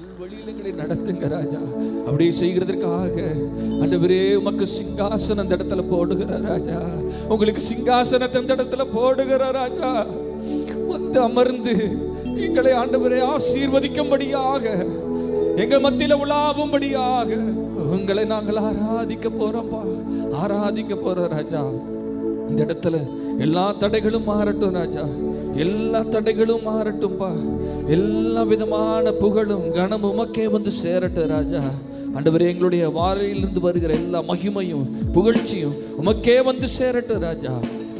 நல்வழியில் எங்களை நடத்துங்க ராஜா. அப்படியே செய்கிறதற்காக ஆண்டவரே உமக்கு சிங்காசனம் இந்த இடத்துல போடுகிற ராஜா. உங்களுக்கு சிங்காசனத்தை இந்த இடத்துல போடுகிற ராஜா. வந்து அமர்ந்து எங்களை ஆண்டவரே ஆசீர்வதிக்கும்படியாக, எங்கள் மத்தியில உலாவும்படியாக உங்களை நாங்கள் ஆராதிக்க போறோம்பா, ஆராதிக்க போறோம் ராஜா. இந்த இடத்துல எல்லா தடைகளும் மாறட்டும் ராஜா, எல்லா தடைகளும் மாறட்டும்பா. எல்லா விதமான புகழும் கனமும் உமக்கே வந்து சேரட்டும் ராஜா. ஆண்டவரே எங்களுடைய வாழையிலிருந்து வருகிற எல்லா மகிமையும் புகழ்ச்சியும் உமக்கே வந்து சேரட்டும் ராஜா.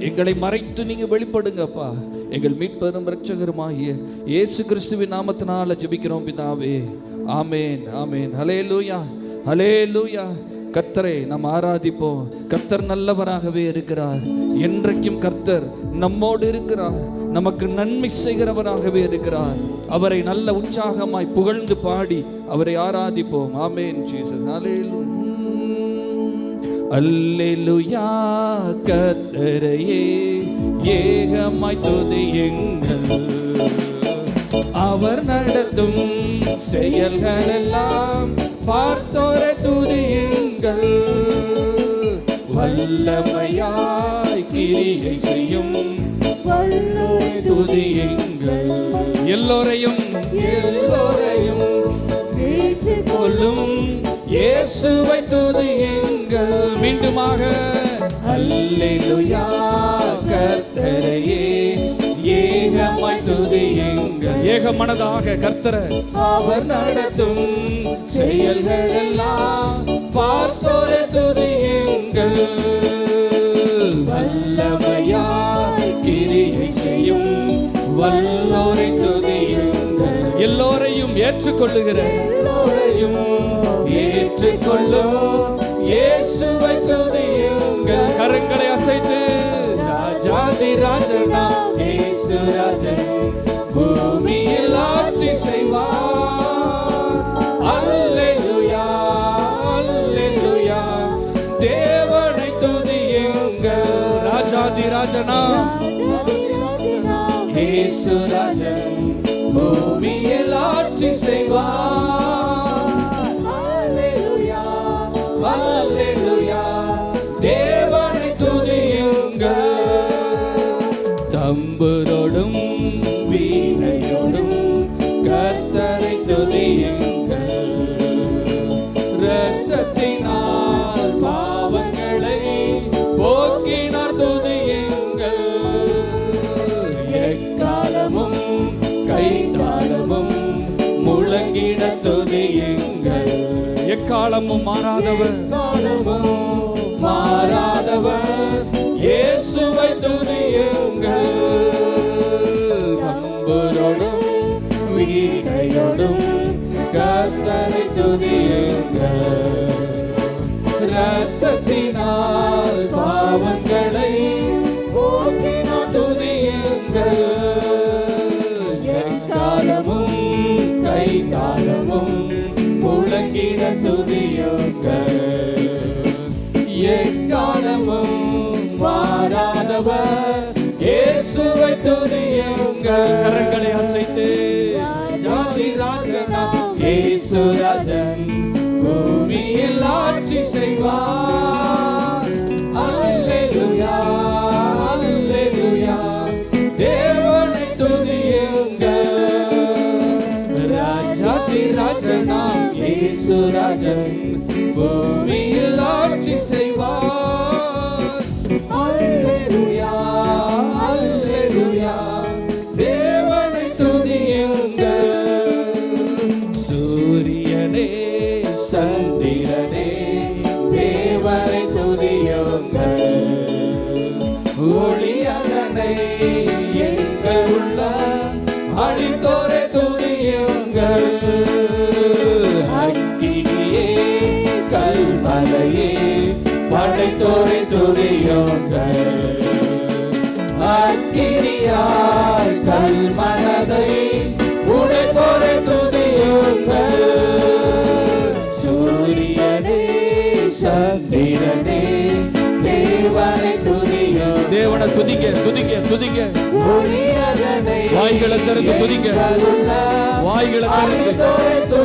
எங்களை மறைத்து நீங்க வெளிப்படுங்கப்பா. எங்கள் மீட்பரும் இரட்சகருமாகிய இயேசு கிறிஸ்துவின் நாமத்தினால ஜெபிக்கிறோம் பிதாவே. ஆமேன், ஆமேன். ஹல்லேலூயா, ஹல்லேலூயா. கர்த்தரை நாம் ஆராதிப்போம். கர்த்தர் நல்லவராகவே இருக்கிறார். என்றைக்கும் கர்த்தர் நம்மோடு இருக்கிறார். நமக்கு நன்மை செய்கிறவராகவே இருக்கிறார். அவரை நல்ல உற்சாகமாய் புகழ்ந்து பாடி அவரை ஆராதிப்போம். Amen Jesus. Hallelujah, alleluia. கர்த்தரையே ஏகமாய் துதியுங்கள். அவர் நடத்தும் செயல்களெல்லாம் பார்த்தோரை துதியுங்கள். வல்லமையாய் கிரியை செய்யும் வல்லோரை துதியுங்கள். எல்லோரையும் ஏற்றுக்கொள்ளும் இயேசுவை துதியுங்கள். மீண்டுமாக அல்லேலூயா. கர்த்தரையே ஏகமாய் துதியுங்கள். ஏக மனதாக கர்த்தரை அவர் நடத்தும் செயல்கள் எல்லாம் பார்த்தோரை துதியுங்கள். வல்லமையாய் கிரியை செய்யும் வல்லோரை துதியுங்கள். எல்லோரையும் ஏற்றுக்கொள்ளுகிற, எல்லோரையும் ஏற்றுக்கொள்ளும் இயேசுவை துதியுங்கள். கரங்களை அசைத்து ராஜாதி ராஜனா இயேசு ராஜன் பூமியில் ஆட்சி செய்வார். அல்லேலூயா, அல்லேலூயா. தேவனை துதியுங்கள். ராஜாதி ராஜனா இயேசு ராஜன் பூமியில் ஆட்சி செய்வார். அல்லேலூயா, அல்லேலூயா. தேவனை துதியுங்கள். தம்புரோடும் வீணையோடும் கர்த்தரை துதியுங்கள். இரத்தத்தினால் பாவங்களை போக்கினார் துதியுங்கள். எக்காலமும் கைத்தாளமும் முழங்கிட துதியுங்கள். எக்காலமும் மாறாதவர், மாறாதவர் இயேசுவை துதியுங்கள். தம்புரோடும் வீணையோடும் கர்த்தரை துதியுங்கள். இரத்தத்தினால் பாவங்களை போக்கினார் துதியுங்கள். எக்காலமும் கைத்தாளமும் முழங்கிட துதியுங்கள். எக்காலமும் மாறாதவர் இயேசுவை துதியுங்கள். கரங்களை அசைத்து ராஜாதி ராஜனா இயேசு ராஜன் பூமியில் ஆட்சி செய்வார். அல்லேலூயா, அல்லேலூயா. தேவனை துதியுங்கள். ராஜாதி ராஜனா இயேசு ராஜன் பூமியில் ஆட்சி செய்வார். அல்லேலூயா, அல்லேலூயா. தேவனை துதியுங்கள். சூரியனே சந்திரனே தேவனை துதியுங்கள். ஒளியதனை எங்கள் உள்ள அழித்தோரை துதியுங்கள். அக்கினியே கல்மலையே படைத்த வாய்களை திறந்து துதிங்க, வாய்களை திறந்து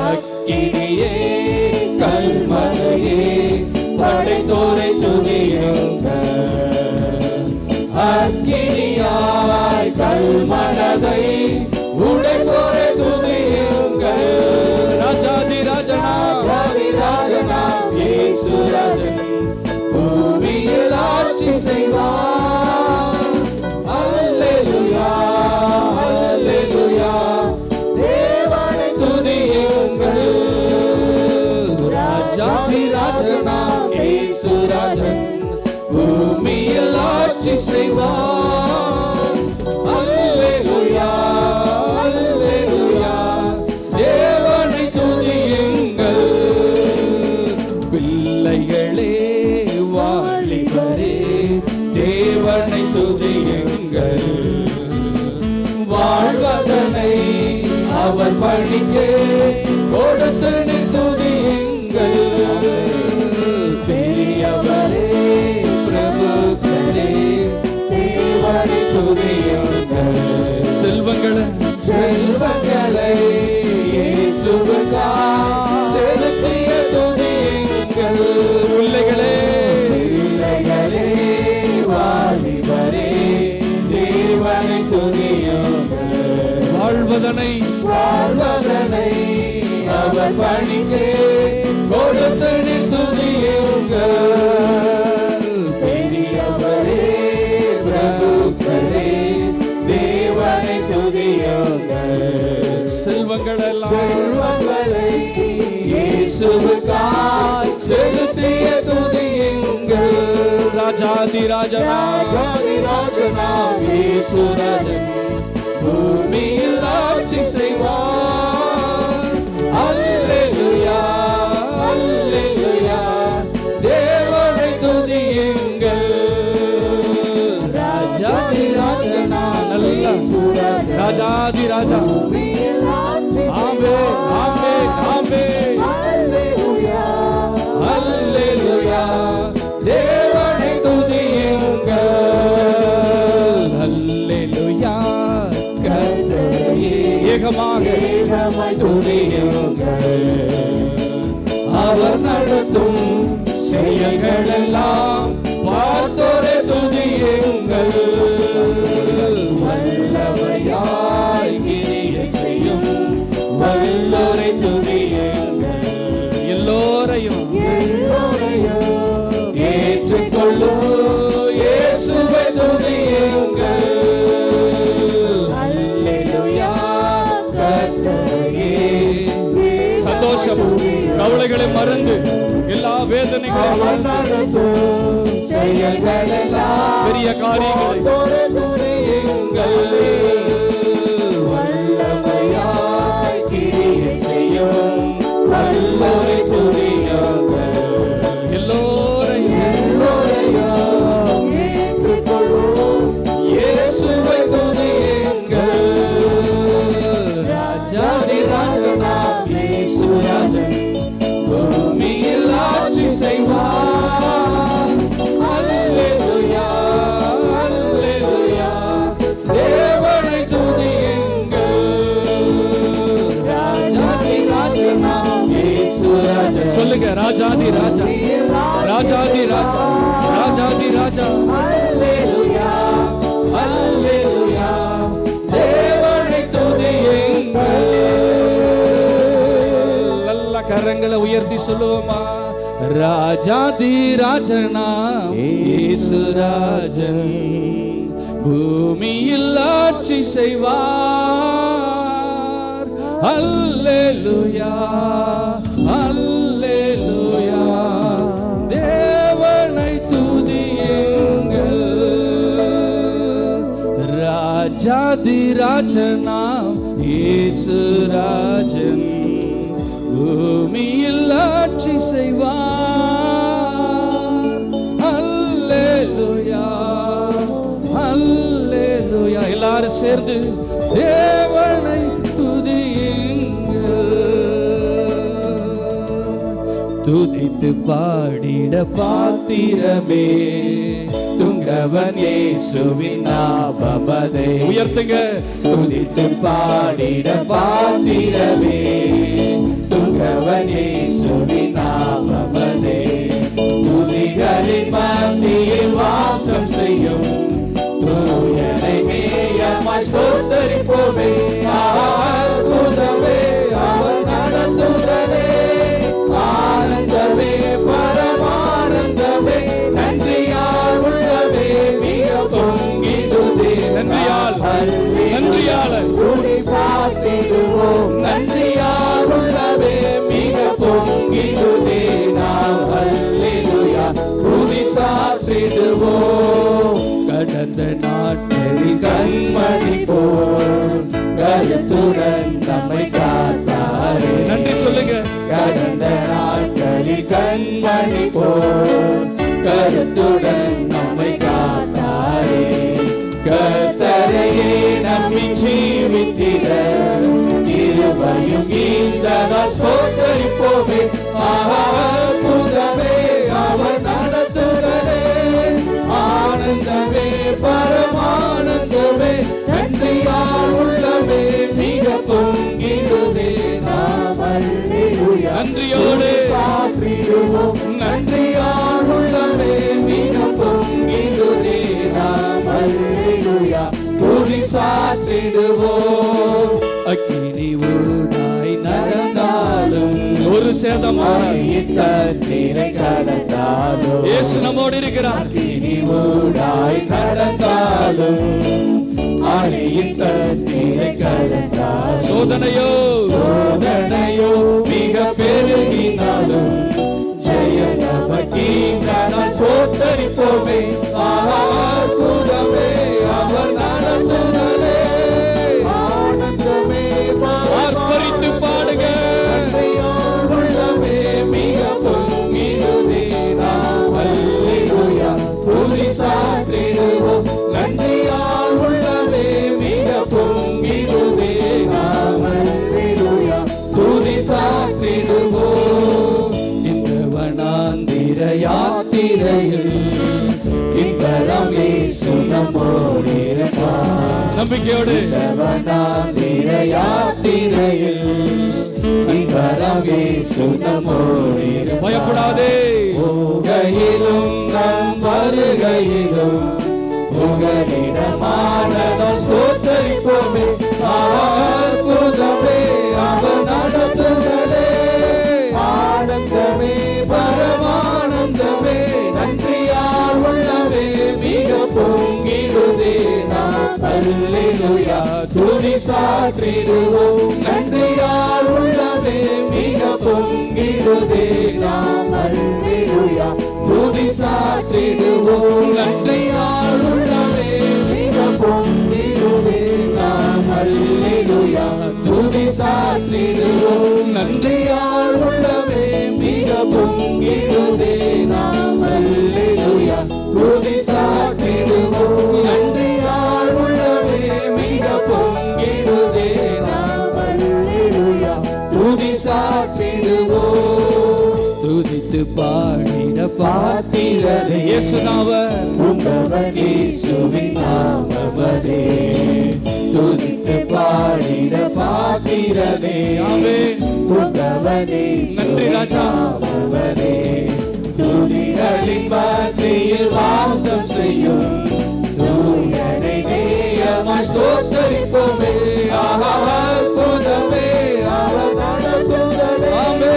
அக்கினியே கல்மலையே படைத்தோரை துதியுங்கள், அக்கினியாய் கல்மனதை உடைப்போரை துதியுங்கள். ராஜாதி ராஜனாம் இயேசு ராஜன் பூமியில் ஆட்சி செய்வார். அல்லேலூயா அல்லேலூயா தேவனை துதியுங்கள். ராஜாதி ராஜனாம் இயேசு ராஜன் பூமியில் ஆட்சி செய்வார். அல்லேலூயா அல்லேலூயா தேவனை துதியுங்கள். பிள்ளைகளே வாலிபரே தேவனை துதியுங்கள், வாழ்வதனை அவர் பணிக்கே கொடுத்து துதியுங்கள். பெரியவரே பிரபுக்களே தேவனை துதியுங்கள். செல்வங்களை இயேசுவுக்காய் செலுத்திய துதியுங்கள். பிள்ளைகளே வாலிபரே தேவனை துதியுங்கள், வாழ்வதனை அவர் பணிக்கே கொடுத்து துதியுங்கள். பெரியவரே பிரபுக்களே தேவனை துதியுங்கள். செல்வங்களை இயேசுவுக்காய் செலுத்திய துதியுங்கள். ராஜாதி ராஜனாம் இயேசு ராஜன் பூமியில் ஆட்சி செய்வார். அல்லேலூயா அல்லேலூயா தேவனை துதியுங்கள். ராஜாதி ராஜனாம் ராஜாதி ராஜா ஆமென் ஆமென் ஆமென். அல்லேலூயா அல்லேலூயா தேவனை துதியுங்கள். அல்லேலூயா கர்த்தரையே ஏகமாக துதியுங்கள். அவர் நடத்தும் செயல்களெல்லாம் பார்த்தோரே துதியுங்கள். வல்லமையாய் கிரியை செய்யும் வல்லோரை துதியுங்கள். எல்லோரையும் ஏற்றுக்கொள்ளும் இயேசுவை துதியுங்கள். அல்லேலூயா கர்த்தரையே. சந்தோஷம் கவலைகளை மறந்து எல்லா வேதனைகளும் பெரிய காரியங்களை துதியுங்கள். வல்லமையாய் கிரியை செய்யும் வல்லோரை துதியுங்கள். எல்லோரையும் ஏற்றுக்கொள்ளும் இயேசுவை துதியுங்கள். ராஜாதி ராஜனாம் இயேசு ராஜன் பூமியில் ஆட்சி செய்வார். அல்லேலூயா அல்லேலூயா தேவனை துதியுங்கள். ராஜாதி ராஜனாம் இயேசு ராஜன். சொல்லுங்க, ராஜாதி ராஜா ராஜாதி ராஜா ராஜாதி ராஜா. அல்லேலூயா அல்லேலூயா தேவனை துதியுங்கள். நல்ல கரங்களை உயர்த்தி சொல்லுவோமா? ராஜாதி ராஜனாம் இயேசு ராஜன் பூமியில் ஆட்சி செய்வார். அல்லேலூயா அல்லேலூயா தேவனை துதியுங்கள். ராஜாதி ராஜனாம் இயேசு ராஜன் பூமியில் ஆட்சி செய்வார். அல்லேலூயா அல்லேலூயா. எல்லாரும் சேர்ந்து தேவனை துதியுங்கள். துதித்து பாடிட பாத்திரமே துங்கவன் இயேசுவின் நாமமதே. உயர்த்துங்க. துதித்து பாடிட பாத்திரமே துங்கவன் இயேசுவின் நாமமதே. துதிகளின் மத்தியில் வாசம் செய்யும் தூயனை மேயமாய் ஸ்தோத்தரிப்போமே. அற்புதமே அவர் நடத்துதலே ஆனந்தமே பரமானந்தமே நன்றியால் உள்ளவே மிக பொங்கிடுதே. நன்றியால் பார்த்திடுவோம் நன்றியால் உள்ளவே மிக பொங்கிடுதே. நாம் அல்லேலூயா துதி சாற்றிடுவோம். கடந்த நாட்களில் கண்மணி போல் கருத்துடன் நம்மை காத்தாரே. நன்றி சொல்லுங்க. கடந்த நாட்களில் கண்மணி போல் கருத்துடன் நம்மை காத்தாரே. கர்த்தரையே நம்பி ஜீவித்திட இருபையும் ஈந்ததால் ஸ்தோத்தரிப்போமே. அற்புதமே அவர் நடத்துதலே ஆனந்தமே பரமானந்தமே நன்றியால் உள்ளவே மிக பொங்கிடுதே. நாம் அல்லேலூயா நன்றியோடு சாற்றிடுவோம். நன்றியால் உள்ளவே மிக பொங்கிடுதே. நாம் அல்லேலூயா துதி சாற்றிடுவோம். அக்கினி ஊடாய் நடந்தாலும் ஒரு சேதமாய் தண்ணீரை கடந்தாலும் இயேசு நம்மோடு இருக்கிறார். அக்கினி ஊடாய் நடந்தாலும் ஆழியின் தண்ணீரை கடந்தாலும் சோதனையோ மிக பெருகினாலும் ஜெய நமக்கே நான் சோத்தரிப்போமே. அற்புதமே அவர் நடத்துதலே ஆனந்தமே ஆர்ப்பரித்து பாடுங்க. உள்ளமே மிக பொங்கிடுதே. நாம் அல்லேலூயா துதி சாற்றிடுவோம். நன்றியால் உள்ளமே மிக பொங்கிடுதே. நாம் அல்லேலூயா துதி சாற்றிடுவோம். இந்த வனாந்திர யாத்திரையில் இன்பரம் இயேசு நம்மோடு இருப்பார். நம்பிக்கையோடு வனாந்திர யாத்திரையில் இன்பரம் இயேசு நம்மோடு இருப்பார். பயப்படாதே. போகையிலும் நம் வருகையிலும் புகலிடமானதால் ஸ்தோத்தரிப்போமே. அற்புதமே அவர் நடத்துதலே ஆனந்தமே பரமானந்தமே நன்றியால் உள்ளவே மிக பொங்கிடுதே. நாம் அல்லேலூயா துதி சாற்றிடுவோம். நன்றியால் உள்ளவே மிக பொங்கிடுதே. நாம் அல்லேலூயா துதி சாற்றிடுவோம். நன்றியால் உள்ளவே மிக பொங்கிடுதே. நாம் அல்லேலூயா துதி சாற்றிடுவோம். நன்றியால் உள்ளவே மிக பொங்கிடுதே. நாம் அல்லேலூயா துதி சாற்றிடுவோம். நன்றியால் உள்ளவே மிக பொங்கிடுதே. நாம் அல்லேலூயா துதி சாற்றிடுவோம். துதித்து பாடிட பாத்திரரே இயேசுநாமம் உங்கவன் இயேசுவின் நாமமதே. துதித்து பாடிட பாத்திரரே ஆமென் உங்கவன் நன்றி ராஜா நாமமதே. துதிகளின் மத்தியில் வாசம் செய்யும் தூயனை நேயமாய் ஸ்தோத்தரிப்போமே. அற்புதமே அவர் நடத்துதலே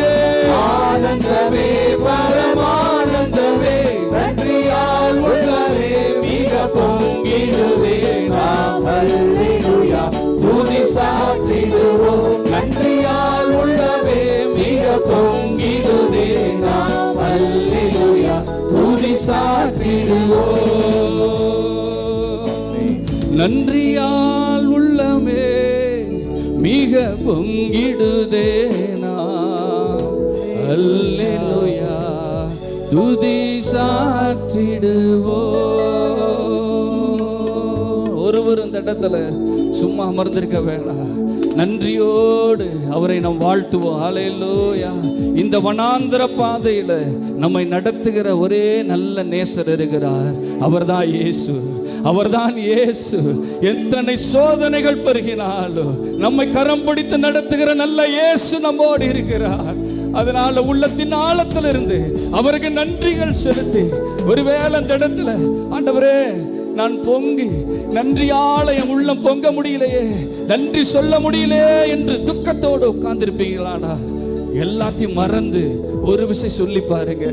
ஆனந்தமே பரமானந்தமே நன்றியால் உள்ளவே மிக பொங்கிடுவே. நாம் அல்லேலூயா துதி சாற்றிடுவோம். நன்றியால் உள்ளவே மிக பொங்கிடுவே. நாம் அல்லேலூயா துதி சாற்றிடுவோம். நன்றியால் உள்ளமே மிக பொங்கிடுதே. நாம் அல்லேலூயா துதி சாற்றிடுவோம். ஒருவரும் இந்த இடத்துல சும்மா அமர்ந்திருக்க வேண்டாம். நன்றியோடு அவரை நாம் வாழ்த்துவோம். ஹல்லேலூயா. இந்த வனாந்தர பாதையில நம்மை நடத்துகிற ஒரே நல்ல நேசர் இருக்கிறார். அவர்தான் இயேசு. அவர்தான் இயேசு. எத்தனை சோதனைகள் பெருகினாலும் நம்மை கரம் பிடித்து நடத்துகிற நல்ல இயேசு நம்மோடு இருக்கிறார். அதனால உள்ளத்தின் ஆழத்திலிருந்து அவருக்கு நன்றிகள் செலுத்தி, ஒருவேளை அந்த இடத்துல ஆண்டவரே நான் பொங்கி நன்றியால என் உள்ளம் பொங்க முடியலையே, நன்றி சொல்ல முடியலையே என்று துக்கத்தோடு உட்கார்ந்திருப்பீங்களானா, எல்லாத்தையும் மறந்து ஒரு விஷயம் சொல்லி பாருங்க.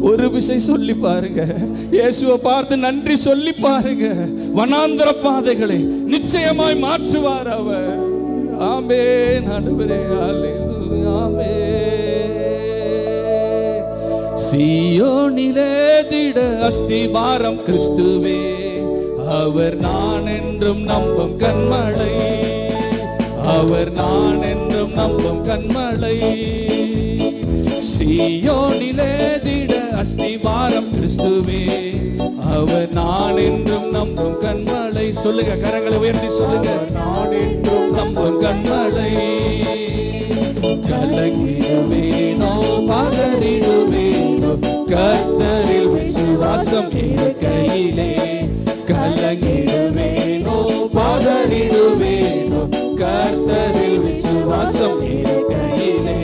ஒரு விஷயம் சொல்லி பாருங்க. இயேசுவை பார்த்து நன்றி சொல்லி பாருங்க. வனாந்தர பாதைகளை நிச்சயமாய் மாற்றுவார் அவர். ஆமென். ஆண்டவரே ஹல்லேலூயா. ஆமென். சீயோனிலே திட அஸ்திபாரம் கிறிஸ்துவே, அவர் நான் என்றும் நம்பும் கண்மலை. அவர் நான் என்றும் நம்பும் கண்மலை. சீயோனிலே திட அஸ்திபாரம் கிறிஸ்துவே, அவர் நான் என்றும் நம்பும் கண்மலை. சொல்லுங்க, கரங்களை உயர்த்தி சொல்லுங்க. நான் என்றும் நம்பும் கண்மலை. கலங்கிடுவேனோ பதறிடுவேனோ, கர்த்தரில் விசுவாசம் இருக்கையிலே. கலங்கிடுவேனோ பதறிடுவேனோ, கர்த்தரில் விசுவாசம் இருக்கையிலே.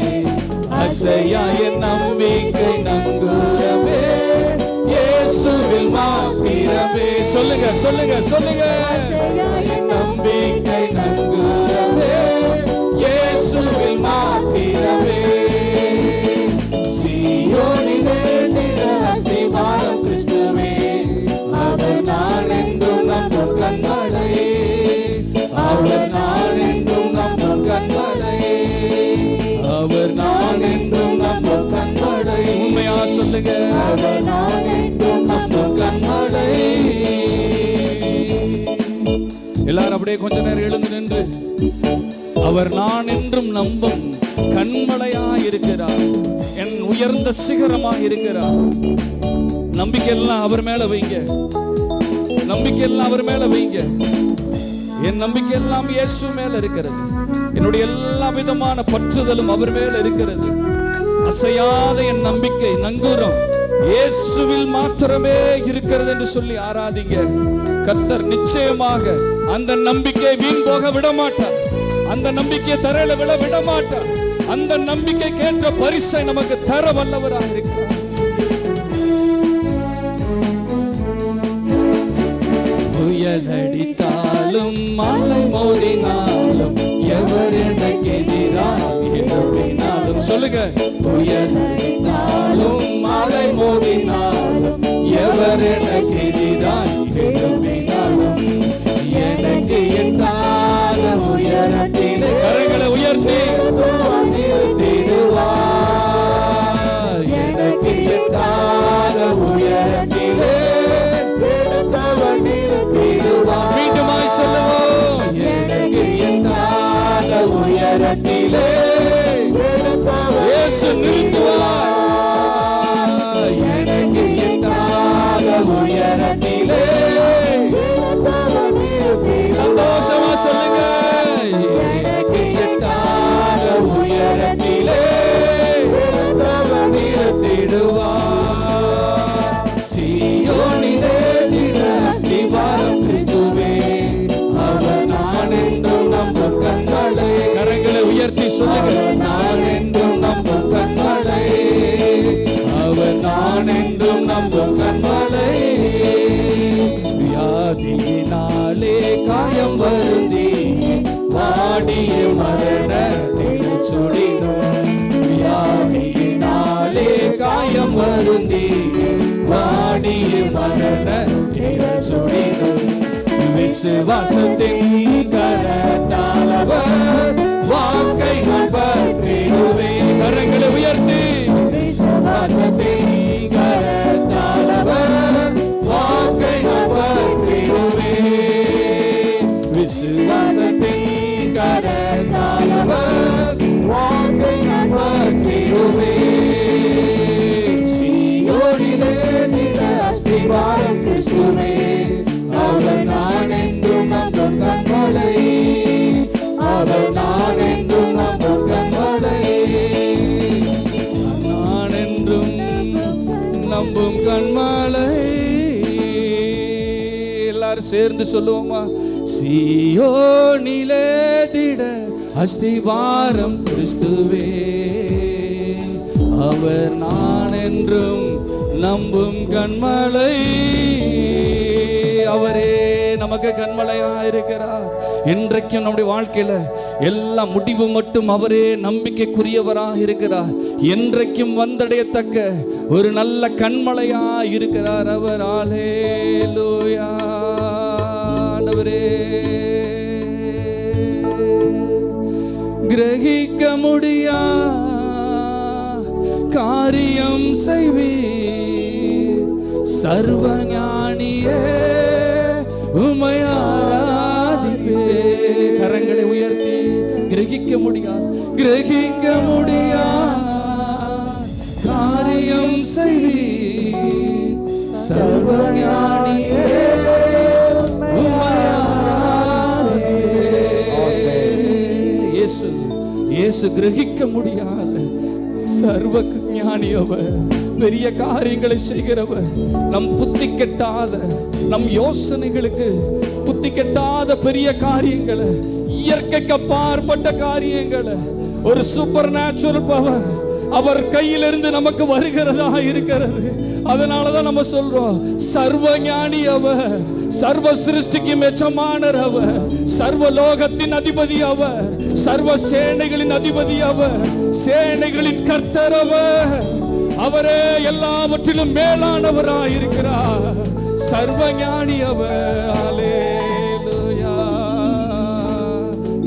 அசையாய நம்பிக்கை நங்கூரமே, இயேசுவில் மாத்திரமே. சொல்லுங்க சொல்லுங்க சொல்லுங்க. நம்பிக்கை நங்கூரமே, இயேசுவில் மாத்திரமே. சீயோனிலே திட அஸ்திபாரம் கிறிஸ்துவே, அவர் நான் என்றும் நம்பும் கண்மலை. அவர் நான் என்றும் நம்பும் கண்மலை. அவர் நான் என்றும் நம்பும் கண்மலை. உண்மையா சொல்லுங்க. அவர் நான் என்றும் நம்பும் கண்மலை. எல்லாரும் அப்படியே கொஞ்ச நேரம் எழுந்து நின்று, அவர் நான் என்றும் நம்பும் கண்மலையாய் இருக்கிறார், என் உயர்ந்த சிகரமாய் இருக்கிறார். நம்பிக்கை எல்லாம் அவர் மேல வைங்க. நம்பிக்கை எல்லாம் அவர் மேல வைங்க. என் நம்பிக்கை எல்லாம் இயேசு மேல இருக்கிறது. என்னுடைய எல்லா விதமான பற்றுதலும் அவர் மேல இருக்கிறது. அசையாத என் நம்பிக்கை நங்கூரம் இயேசுவில் மாத்திரமே இருக்கிறது என்று சொல்லி ஆராதிங்க. கர்த்தர் நிச்சயமாக அந்த நம்பிக்கை வீண் போக விட மாட்டார். அந்த நம்பிக்கை தரையில விட மாட்டார். அந்த நம்பிக்கை கேட்ட பரிசை நமக்கு தர வல்லவராக இருக்கிறார். புயலடித்தாலும் மழை மோதினாலும் எவர் எனக்கு எதிராக எழுப்பினாலும். சொல்லுங்க. புயலடித்தாலும் மழை மோதினாலும் எவர் எனக்கு எதிராக எழுப்பினாலும், எனக்கு எட்டாத உயரத்திலே கரங்களை உயர்த்தி நிறுத்திடுவார். எனக்கு எட்டாத உயரத்திலே மீண்டுமாய் சொல்லுவோம். எனக்கு எட்டாத உயரத்திலே இயேசு நிறுத்துவார். எனக்கு எட்டாத உயரத்திலே. சந்தோஷமா சொல்லுங்க. எனக்கு எட்டாத உயரத்திலே நிறுத்திடுவார். சீயோனிலே திட அஸ்திபாரம் கிறிஸ்துவே, அவர் நான் என்றும் நம்பும் கண்மலை. கரங்களை உயர்த்தி சொல்லுங்க. நான் என்றும் நம்பும் கண்மலை. அவர் நான் என்றும் நம்பும் கண்மலை. வியாதியினாலே காயம் வருந்தி வாடிய மரணத்தில் சுடினோம். வியாதியினாலே காயம் வருந்தி வாடிய மரணத்தில் சுடினோம். விசுவாசத்தின் கரத்தால் அவர் வாக்கை நான் பற்றிடுவேன். கரங்களை உயர்த்தி. விசுவாசத்தின் கரத்தால் அவர் வாக்கை நான் பற்றிடுவேன். விசுவாசத்தின் கரத்தால் அவர் வாக்கை நான் பற்றிடுவேன். சீயோனிலே திட அஸ்திபாரம் கிறிஸ்துவே, அவர் நான் என்றும் நம்பும் கண்மலை. அவர் நான் சேர்ந்து சொல்லுவோமா? சீயோனிலே திட அஸ்திவாரம் கிறிஸ்துவே, அவர் நான் என்றும் நம்பும் கண்மலை. அவரே நமக்கு கண்மலையா இருக்கிறார். இன்றைக்கும் நம்முடைய வாழ்க்கையில எல்லா முடிவு மட்டும் அவரே நம்பிக்கைக்குரியவராக இருக்கிறார். என்றைக்கும் வந்தடையத்தக்க ஒரு நல்ல கண்மலையா இருக்கிறார் அவர். அல்லேலூயா. ஆண்டவரே, கிரகிக்க முடியா காரியம் செய்வீர், சர்வஞானியே உம்மை ஆராதிப்பே. கரங்களை உயர்த்தி கிரகிக்க முடியா காரியம் செய்வீர், சர்வஞானியே உம்மை ஆராதிப்பே. இயேசு கிரகிக்க முடியாத சர்வ ஞானி அவர், பெரிய காரியங்களை செய்கிறவர். நம் புத்தி கெட்டாத, நம் யோசனைகளுக்கு புத்தி கெட்டாத பெரிய காரியங்களை, இயற்கைக்கு அப்பாற்பட்ட காரியங்களை, ஒரு சூப்பர் நேச்சுரல் பவர் அவர் கையிலிருந்து நமக்கு வருகிறதா இருக்கிறது. அதனாலதான் நம்ம சொல்றோம், சர்வ ஞானி அவர், சர்வ சிருஷ்டிக்கு மெச்சமானர் அவர், சர்வ லோகத்தின் அதிபதி அவர், சர்வ சேனைகளின் அதிபதி அவர், சேனைகளின் கர்த்தர் அவர். அவரே எல்லாவற்றிலும் மேலானவராய் இருக்கிறார். சர்வ ஞானி அவர். அல்லேலூயா.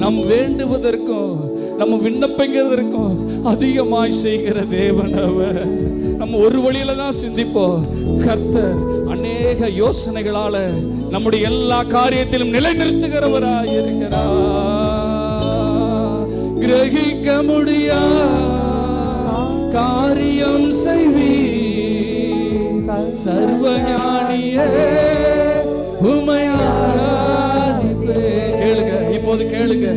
நம் வேண்டுவதற்கும் நம்ம விண்ணப்பங்கிறதற்கும் அதிகமாய் செய்கிற தேவன் அவர். நம்ம ஒரு வழியில தான் சிந்திப்போம். கர்த்தர் அநேக யோசனைகளால நம்முடைய எல்லா காரியத்திலும் நிலைநிறுத்துகிறவராய் இருக்கிறார். கிரகிக்க முடியா காரியம் செய்வீர், சர்வஞானியே உம்மை ஆராதிப்பே. கேளுங்க, இப்போது கேளுங்க.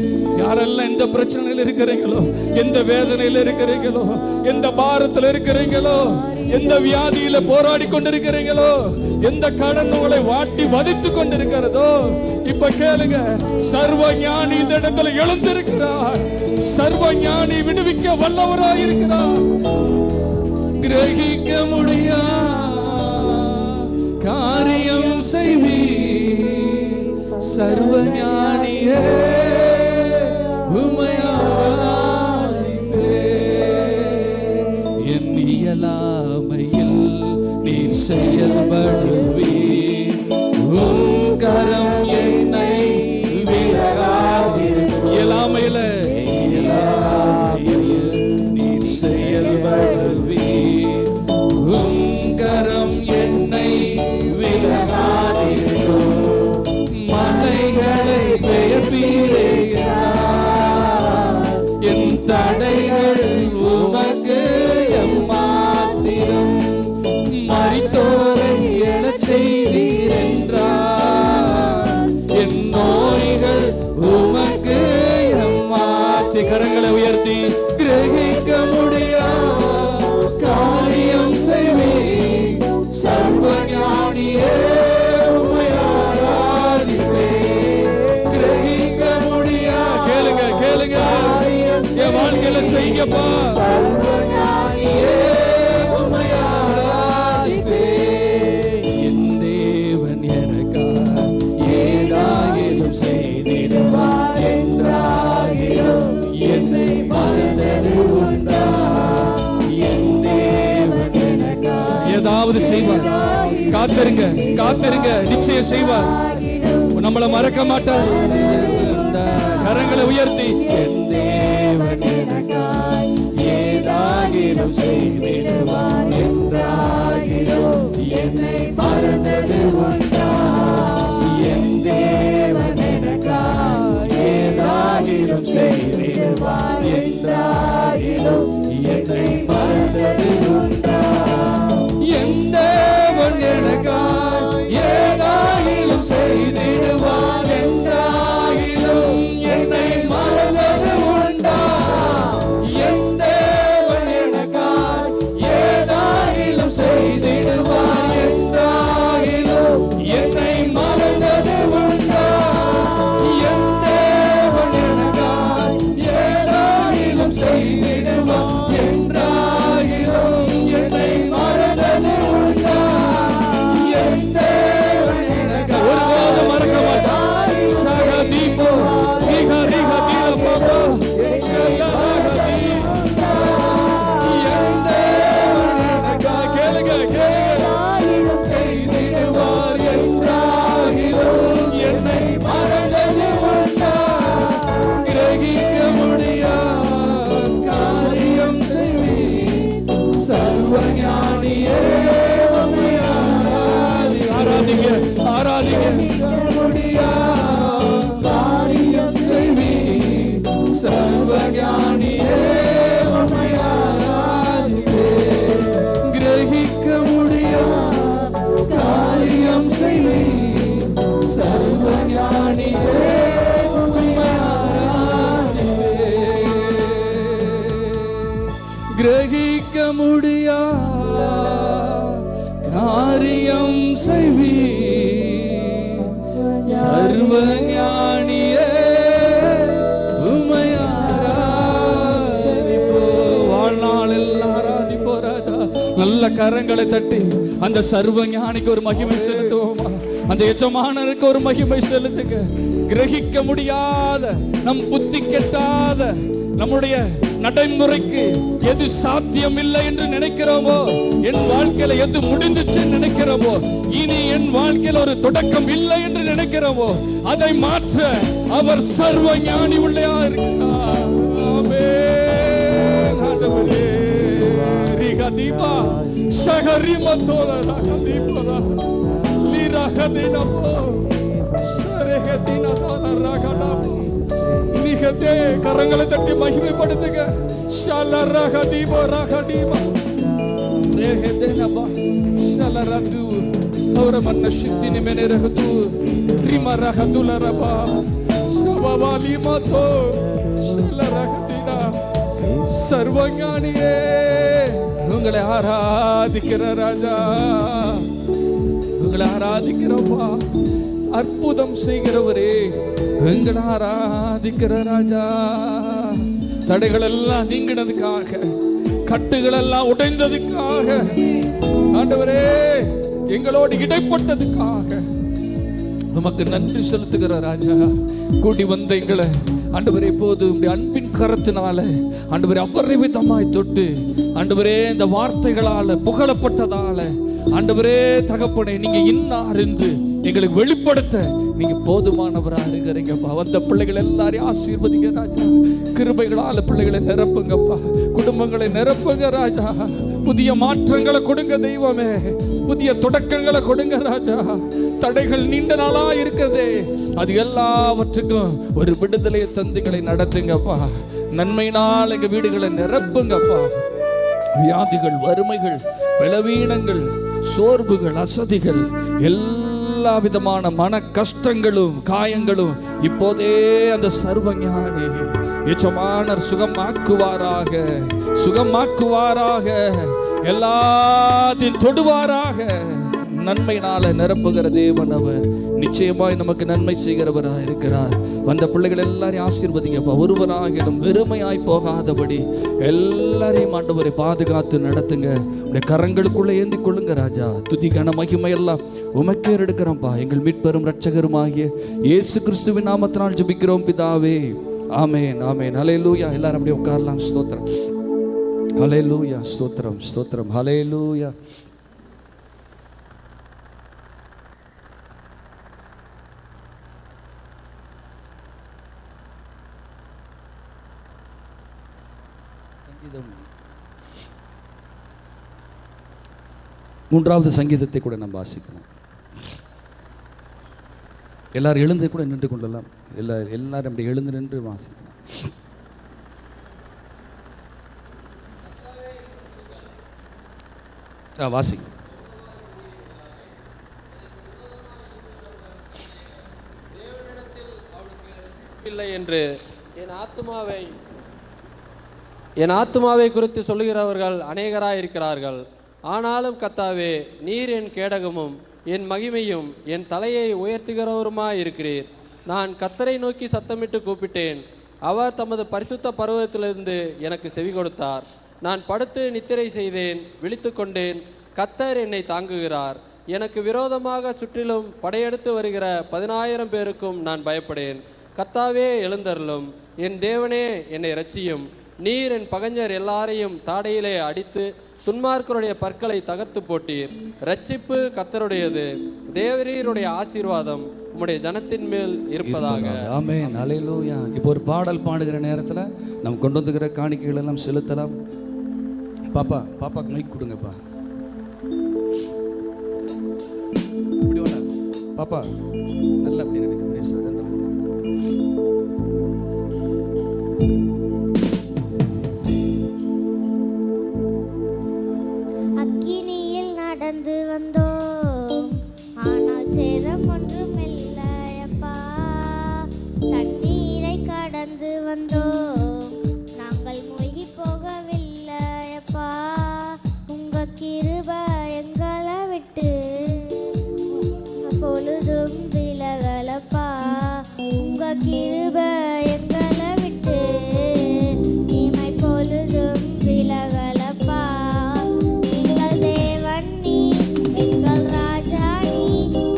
யாரெல்லாம் எந்த பிரச்சனையில் இருக்கிறீங்களோ, எந்த வேதனையில் இருக்கிறீங்களோ, எந்த பாரத்தில் இருக்கிறீங்களோ, எந்த வியாதியில போராடி கொண்டிருக்கிறீங்களோ, எந்த கடன் உங்களை வாட்டி வதித்து கொண்டிருக்கிறதோ, இப்ப கேளுங்க. சர்வ ஞானி இந்த இடத்துல எழுந்திருக்கிறார். சர்வ ஞானி விடுவிக்க வல்லவராய் இருக்கிறார். கிரகிக்க முடியா காரியம் செய்வீர், சர்வ ஞானியே உம்மை ஆராதிப்பே. என் இயலாமையில் நீர் செயல்படுவீர், உம் கரம் என்னை விலகாதீர். இயலாமையில நீர் செயல்படுவீர், உம் கரம் என்னை விலகாதீர். மலைகளை பெயர்ப்பீரே, என் தடைகள் உமக்கு எம்மாத்திரம். மரித்தோரை எழச் செய்தீர் என்றார், என் நோய்கள் உமக்கு எம்மாத்தி. கரங்களை உயர்த்தி கிரகிக்க முடியா காரியம் செய்வீர், சர்வ ஞானியே உம்மை ஆராதிப்பே. கிரகிக்க முடியா. கேளுங்க கேளுங்க, என் வாழ்க்கையில செய்யப்பா. சர்வ ஞானியே உம்மை ஆராதிப்பே. என் தேவன் எனக்காக ஏதாகிலும் செய்திடுவார் என்றாகிலும் என்னை மறந்தது உண்டா? என் தேவன் எனக்காக ஏதாவது செய்வார். காத்திருங்க காத்திருங்க, நிச்சயம் செய்வார். நம்மளை மறக்க மாட்டார். கரங்களை உயர்த்தி என் தேவன் எனக்காக ஏதாகிலும் செய்திடுவார் என்றாகிலும் என்னை மறந்தது உண்டா? என் தேவன் எனக்காக ஏதாகிலும் செய்திடுவார் என்றாகிலும் என்னை மறந்தது உண்டா? என் தேவன் எனக்காக ஏதாகிலும் செய்திடுவார் என்றாகிலும் என்னை மறந்தது உண்டா? என் தேவன் எனக்காக ஏதாகிலும் செய்திடுவார் என்றாகிலும் என்னை மறந்தது சர்வஞானியே உம்மை ஆராதிப்பேன். கிரகிக்க முடியாத காரியம் செய்வீர் சர்வஞானியே உம்மை ஆராதிப்பேன். கிரகிக்க முடியாத காரியம் செய்வீர் சர்வஞானியே உம்மை ஆராதிப்போம். வாழ்நாள் எல்லாம் ஆராதிப்போம் ராஜா. நல்ல கரங்களை தட்டி அந்த சர்வஞானிக்கு ஒரு மகிமை செலுத்துவோமா? அந்த எஜமானருக்கு ஒரு மகிமை செலுத்துங்க. கிரகிக்க முடியாத, நம் புத்தி கெட்டாத, நம்முடைய நடைமுறைக்கு எது சாத்தியம் இல்லை என்று நினைக்கிறோமோ, என் வாழ்க்கையில எது முடிந்துச்சு நினைக்கிறோமோ, இனி என் வாழ்க்கையில் ஒரு தொடக்கம் இல்லை என்று நினைக்கிறோமோ, அதை மாற்ற அவர் சர்வ ஞானி உள்ளயா இருக்கிறார். ஆமென். ஆண்டவரே ரிகதிபா ஷகரிமதோல ரகதிபரா லிரகதினபோ சரகதினதோல ரகதபோ. கரங்களை தட்டி மகிமைப்படுத்துங்க. ஷலரகதிபோ ரகதிபா ரேஹதனபா ஷலரது அவரமன்ன சித்தினி மெனரகது ரிமரகதுலரபா ஷபவாலிமதோ ஷலரகதினா. சர்வஞானியே உங்களை ஆராதிக்கிற ராஜா, உங்களை ஆராதிக்கிறப்பா. அற்புதம் செய்கிறவரே எங்களை ஆராதிக்கிற ராஜா. தடைகள் எல்லாம் நீங்கினதுக்காக, கட்டுகள் எல்லாம் உடைந்ததுக்காக, ஆண்டவரே எங்களோடு இடைப்பட்டதுக்காக நமக்கு நன்றி செலுத்துகிற ராஜா. கூடி வந்த எங்களை ஆண்டவரே போது அன்பின் கரத்தினால ஆண்டவரே அபரிவிதமாய் தொட்டு ஆண்டவரே இந்த வார்த்தைகளால புகழப்பட்டதால ஆண்டவரே தகப்பனே நீங்க இன்னார் என்று எங்களுக்கு வெளிப்படுத்த நீங்க போதுமானவரா இருக்கிறீங்கப்பா. வந்த பிள்ளைகள் எல்லாரையும் ஆசீர்வதிங்க ராஜா. கிருபைகளால பிள்ளைகளை நிரப்புங்கப்பா, குடும்பங்களை நிரப்புங்க ராஜா. புதிய மாற்றங்களை கொடுங்க தெய்வமே, புதிய தொடக்கங்களை கொடுங்க ராஜா. தடைகள் நீண்ட நாளா இருக்கிறதே, அது எல்லாவற்றுக்கும் ஒரு விடுதலை தந்திகளை நடத்துங்கப்பா. நன்மையினால் எங்க வீடுகளை நிரப்புங்கப்பா. வியாதிகள், வறுமைகள், பலவீனங்கள், சோர்வுகள், அசதிகள், எல்லா விதமான மன கஷ்டங்களும் காயங்களும் இப்போதே அந்த சர்வஞானி எஜமானர் சுகமாக்குவாராக, சுகமாக்குவாராக, எல்லாத்தையும் தொடுவாராக. நன்மையினால நிரப்புகிற தேவன் அவர். நிச்சயமாய் நமக்கு நன்மை செய்கிறவராக இருக்கிறார். வந்த பிள்ளைகள் எல்லாரையும் ஆசீர்வதிங்கப்பா. ஒருவராகிலும் வெறுமையாய் போகாதபடி எல்லாரையும் ஆண்டவரை பாதுகாத்து நடத்துங்க. உடைய கரங்களுக்குள்ள ஏந்தி கொள்ளுங்க ராஜா. துதி கன மகிமை எல்லாம் உமக்கே எடுக்கிறோம்ப்பா. எங்கள் மீட்பெரும் இரட்சகருமாகிய இயேசு கிறிஸ்துவின் நாமத்தினால் ஜெபிக்கிறோம் பிதாவே. ஆமென், ஆமென். ஹல்லேலூயா. எல்லாரும் அப்படியே உட்காரலாம். ஸ்தோத்திரம். ஹல்லேலூயா. ஸ்தோத்திரம், ஸ்தோத்திரம். ஹல்லேலூயா. மூன்றாவது சங்கீதத்தை கூட நம்ம வாசிக்கலாம். எல்லாரும் எழுந்து கூட நின்று கொள்ளலாம். எல்லாரும் அப்படி எழுந்து நின்று வாசிக்கலாம். வாசிக்க இல்லை என்று என் ஆத்துமாவை குறித்து சொல்லுகிறவர்கள் அநேகராய் இருக்கிறார்கள். ஆனாலும் கர்த்தாவே, நீர் என் கேடகமும் என் மகிமையும் என் தலையை உயர்த்துகிறவருமாய் இருக்கிறீர். நான் கர்த்தரை நோக்கி சத்தமிட்டு கூப்பிட்டேன். அவர் தமது பரிசுத்த பர்வதத்திலிருந்து எனக்கு செவி கொடுத்தார். நான் படுத்து நித்திரை செய்தேன், விழித்து கொண்டேன். கர்த்தர் என்னை தாங்குகிறார். எனக்கு விரோதமாக சுற்றிலும் படையெடுத்து வருகிற 10,000 பேருக்கும் நான் பயப்படேன். கர்த்தாவே, எழுந்தருளும். என் தேவனே, என்னை இரட்சியும். நீர் என் பகைஞர் எல்லாரையும் தாடையிலே அடித்து துன்மார்க்கருடைய பற்களை தகர்த்து போட்டீர். இரட்சிப்பு கர்த்தருடையது. தேவரீருடைய ஆசீர்வாதம் உம்முடைய ஜனத்தின் மேல் இருப்பதாக. ஆமென். ஹல்லேலூயா. இப்போ ஒரு பாடல் பாடுகிற நேரத்தில் நம்ம கொண்டு வந்துக்கிற காணிக்கைகள் எல்லாம் செலுத்தலாம். பாப்பாக்கு மைக் கொடுங்கப்பா. இப்படி வேணா பாப்பா, நல்லா அப்படி எனக்கு வந்தோம், நாங்கள் மூழ்கி போகவில்லை அப்பா. உங்க கிருபை எங்களை விட்டு பொழுதும் விலகலப்பா. உங்க கிருபை எங்களை விட்டு இமை பொழுதும் விலகலப்பா. எங்கள் தேவன் நீ, எங்கள் ராஜா நீ,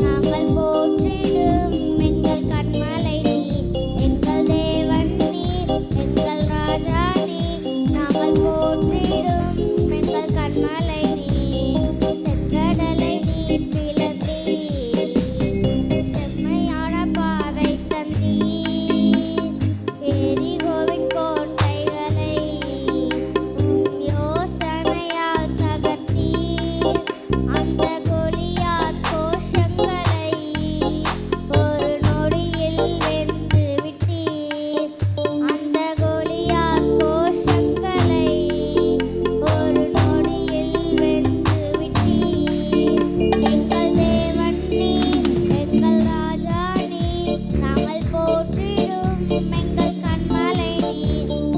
நாங்கள் போற்றிடும் எங்கள் கண்மலை நீ. எங்கள் தேவன் நீ, எங்கள் ராஜா நீ, நாங்கள் போற்றிடும் எங்கள் கண்மலை நீ. செங்கடலை நீ பிளந்தீ, செம்மையான பாதை தந்தீ. எரிகோவின் கோட்டைகளை உம் யோசனையால் தகர்த்தீர். அந்த கோலியாத் கோஷங்களை ஒரு நொடியில் வென்று விட்டீர். அந்த கோலியாத் கோஷங்களை ஒரு நொடியில் வென்று விட்டீர். எங்கள் தேவன் நீ, எங்கள் ராஜா நீ, நாங்கள் போற்றிடும் எங்கள் கண்மலை நீ.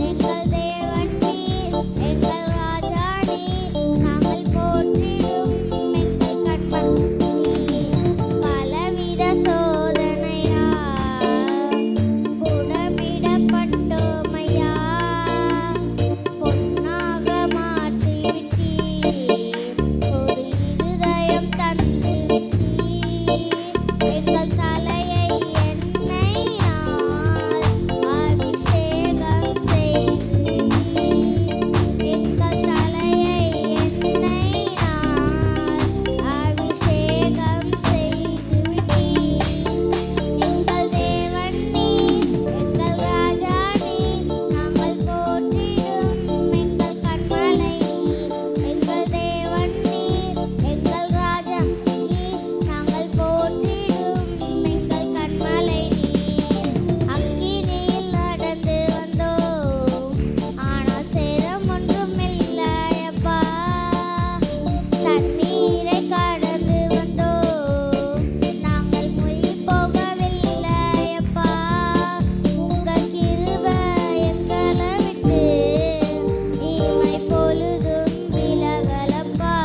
எங்கள் தேவன் நீ, எங்கள் ராஜா நீ, நாங்கள் போற்றிடும் எங்கள் கண்மலை நீ. பலவித சோதனையால் புடமிடப்பட்டோமையா, பொன்னாக மாற்றிவிட்டீர். ஒரு இருதயம் தந்து விட்டீர். எங்கள் தலையை எண்ணெயால் அபிஷேகம் செய்து விட்டீர். எங்கள் தலையை எண்ணெயால் அபிஷேகம் செய்து விட்டீர். எங்கள் தேவன் நீ, எங்கள் ராஜா நீ, நாங்கள் போற்றிடும் எங்கள் கண்மலை நீ. எங்கள் தேவன் நீ, எங்கள் ராஜா நீ, நாங்கள் போற்றிடும் எங்கள் கண்மலை நீ. அக்கினியில் நடந்து வந்தோம், ஆனால் சேதம் ஒன்றும் இல்லையப்பா. தண்ணீரை கடந்து வந்தோம், நாங்கள் மூழ்கி போகவில்லையப்பா. உங்க கிருபை எங்களை விட்டு இமை பொழுதும் விலகலப்பா.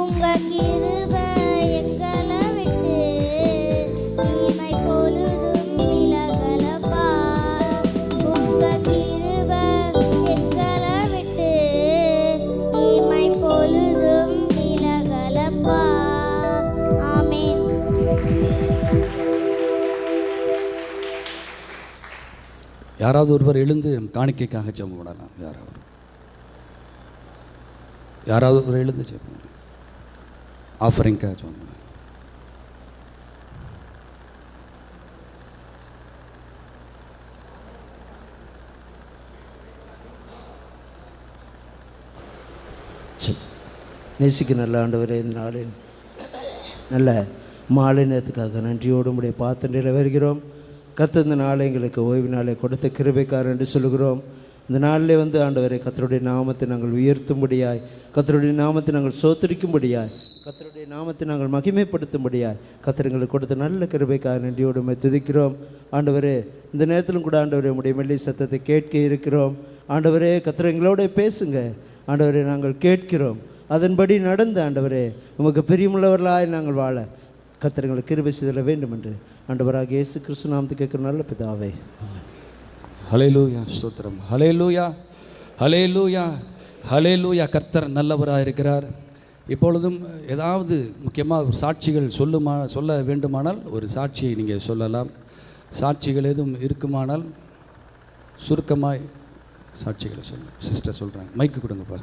உங்க கிருபை எங்களை விட்டு இமை பொழுதும் விலகலப்பா. உங்க கிருபை எங்களை விட்டு இமை பொழுதும் விலகலப்பா. ஆமென். யாராவது ஒருவர் எழுந்து காணிக்கைக்காக ஜெபம் பண்ணலாம். யாராவது ஒருவர் எழுந்து ஜெபம் பண்ணலாம். ஆஃபரிங்காக ஜெபம் பண்ணலாம். நேசிக்க நல்ல ஆண்டவரே, இந்த நாளில் நல்ல மாலை நேரத்துக்காக நன்றியோடு உடைய பாத்திரையில் வருகிறோம். கர்த்தர் இந்த நாளை எங்களுக்கு ஓய்வு நாளை கொடுத்த கிருபைக்காரர் என்று சொல்கிறோம். இந்த நாளிலே வந்து ஆண்டவரே, கர்த்தருடைய நாமத்தை நாங்கள் உயர்த்தும்படியாய், கர்த்தருடைய நாமத்தை நாங்கள் சோத்தரிக்கும்படியாய், கர்த்தருடைய நாமத்தை நாங்கள் மகிமைப்படுத்தும்படியாய் கர்த்தர் எங்களுக்கு கொடுத்த நல்ல கிருபைக்காக நன்றியோடு உம்மை துதிக்கிறோம். ஆண்டவரே, இந்த நேரத்திலும் கூட ஆண்டவரே உம்முடைய மெல்லிய சத்தத்தை கேட்க இருக்கிறோம். ஆண்டவரே, கர்த்தர் எங்களோட பேசுங்க. ஆண்டவரே, நாங்கள் கேட்கிறோம், அதன்படி நடந்து ஆண்டவரே உமக்கு பிரியமுள்ளவர்களாய் நாங்கள் வாழ கர்த்தர் எங்களுக்கு கிருபை செய்தல வேண்டும் என்று ஆண்டவராக இயேசு கிறிஸ்து நாமத்தை கேட்கிற நல்ல பிதாவே. ஹல்லேலூயா, ஸ்தோத்திரம். ஹல்லேலூயா, ஹல்லேலூயா, ஹல்லேலூயா. கர்த்தர் நல்லவராக இருக்கிறார். இப்பொழுதும் ஏதாவது முக்கியமாக ஒரு சாட்சிகள் சொல்ல வேண்டுமானால் ஒரு சாட்சியை நீங்கள் சொல்லலாம். சாட்சிகள் எதுவும் இருக்குமானால் சுருக்கமாய் சாட்சிகளை சொல்ல. சிஸ்டர் சொல்கிறாங்க, மைக்கு கொடுங்கப்பா.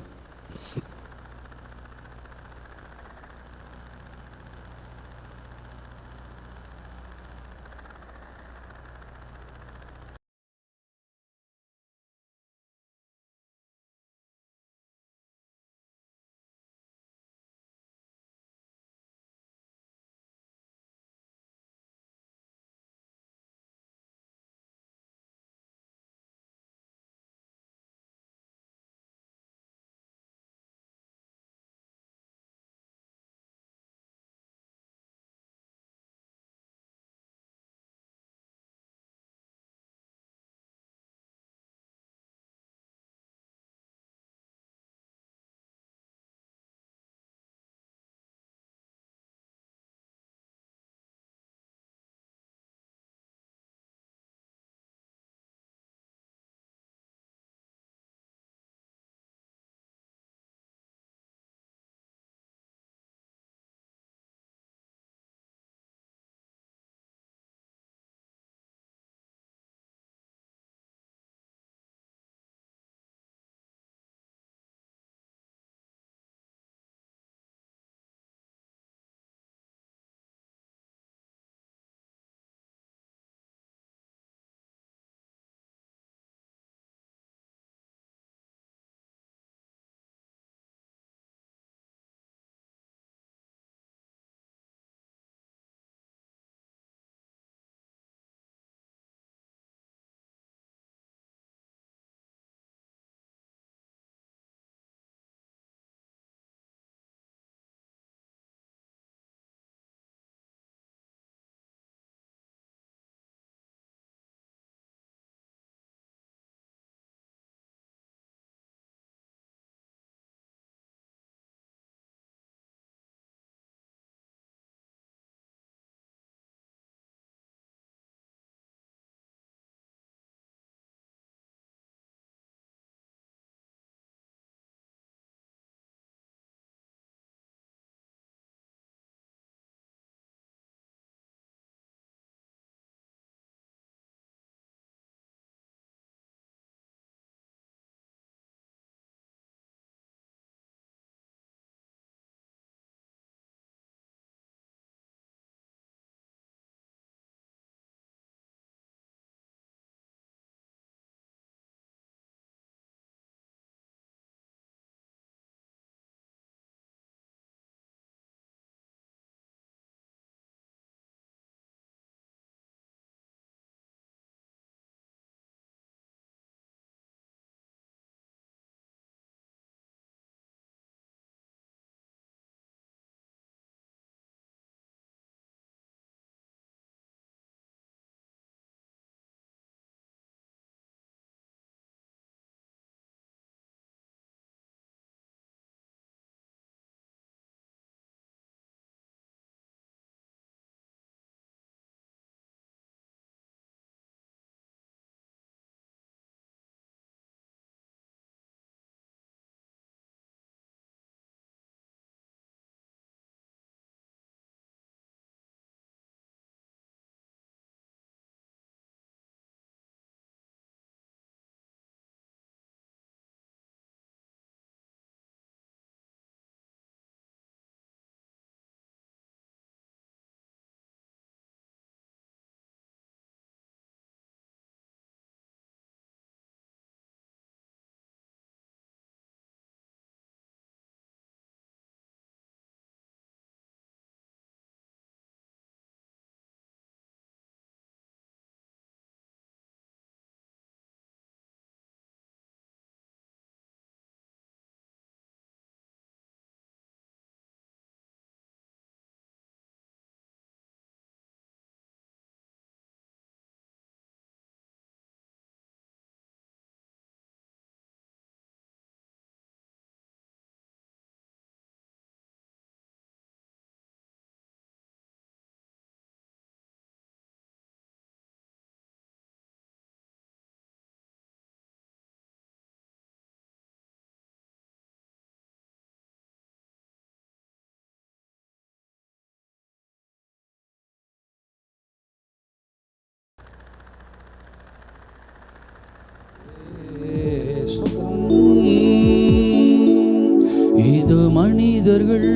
மனிதர்கள்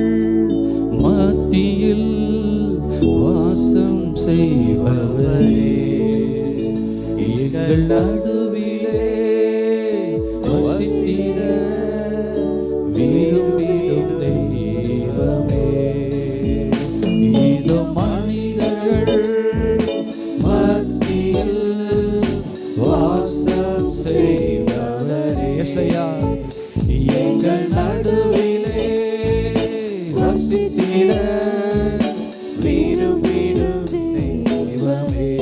மத்தியில் வாசம் செய்பவரே, எங்கள் நடுவிலே வசித்திட விரும்பிடும் தெய்வமே. இதோ மனிதர்கள் மத்தியில் வாசம் செய்பவரே, இசையா எங்கள் நடுவிலே வசித்திட விரும்பிடும் தெய்வமே.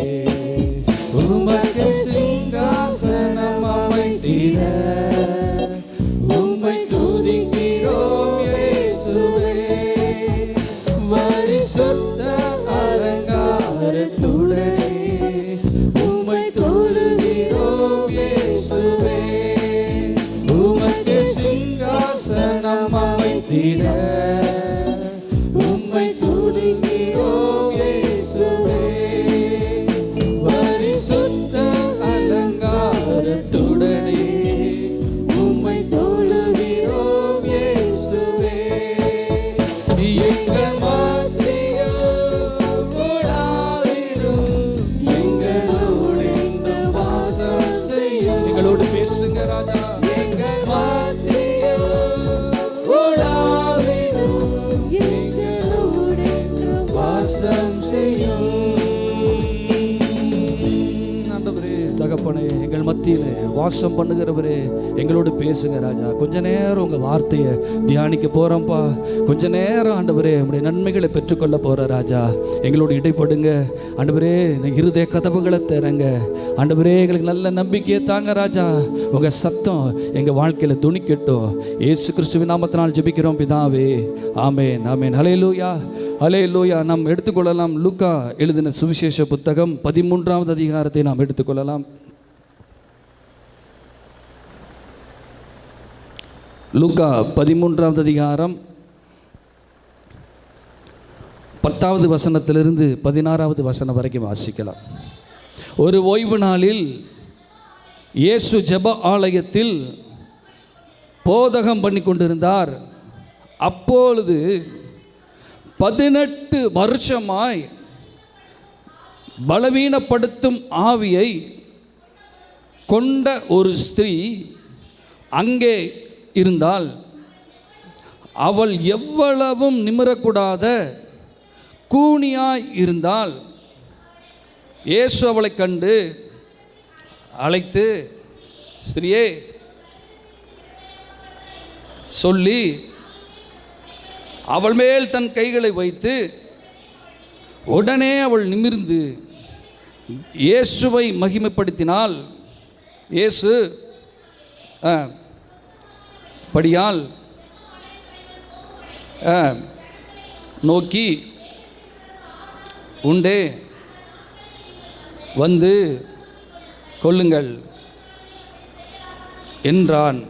உமக்கு சிங்காசனம் அமைத்திட உம்மை துதிக்கிறோம் இயேசுவே. பரிசுத்த அலங்காரத்துடனே உம்மை தொழுகிறோம் இயேசுவே. உமக்கு சிங்காசனம் அமைத்திட உம்மை துதிக்கிறோம் இயேசுவே. பரிசுத்த அலங்காரத்துடனே உம்மை தொழுகிறோம் இயேசுவே. எங்கள் மத்தியில் உலாவிடும் எங்களோடு இன்று வாசம் செய்யும். எங்களோடு பேசுங்க ராஜா. எங்கள் மத்தியில் உலாவிடும் எங்களோடு இன்று வாசம் செய்யும். ஆண்டவரே, தகப்பனே, எங்கள் மத்தியில் வாசம் பண்ணுகிறவரே, எங்களோடு பேசுங்க ராஜா. கொஞ்ச நேரம் உங்கள் வார்த்தையை தியானிக்க போகிறோம்ப்பா. கொஞ்ச நேரம் ஆண்டவரே உங்களுடைய நன்மைகளை பெற்றுக்கொள்ள போகிற ராஜா. எங்களோடு இடைப்படுங்க ஆண்டவரே. இருதய கதவுகளை திறங்க ஆண்டவரே. எங்களுக்கு நல்ல நம்பிக்கையை தாங்க ராஜா. உங்கள் சத்தம் எங்கள் வாழ்க்கையில் துணிக்கட்டும். இயேசு கிறிஸ்துவின் நாமத்தினால் ஜெபிக்கிறோம் பிதாவே, ஆமென், ஆமென். ஹல்லேலூயா, ஹல்லேலூயா. நாம் எடுத்துக்கொள்ளலாம் லூக்கா எழுதின சுவிசேஷ புத்தகம் 13வது அதிகாரத்தை நாம் எடுத்துக்கொள்ளலாம். லூக்கா 13வது அதிகாரம் 10வது வசனத்திலிருந்து 16வது வசனம் வரைக்கும் வாசிக்கலாம். ஒரு ஓய்வு நாளில் இயேசு ஜெப ஆலயத்தில் போதகம் பண்ணி கொண்டிருந்தார். அப்பொழுது 18 வருஷமாய் பலவீனப்படுத்தும் ஆவியை கொண்ட ஒரு ஸ்திரீ அங்கே இருந்தால். அவள் எவ்வளவும் நிமிரக்கூடாத கூனியாய் இருந்தால். இயேசு அவளை கண்டு அழைத்து ஸ்திரியே சொல்லி அவள் மேல் தன் கைகளை வைத்து உடனே அவள் நிமிர்ந்து இயேசுவை மகிமைப்படுத்தினாள். இயேசு படியால் நோக்கி உண்டே வந்து கொள்ளுங்கள் என்றான்.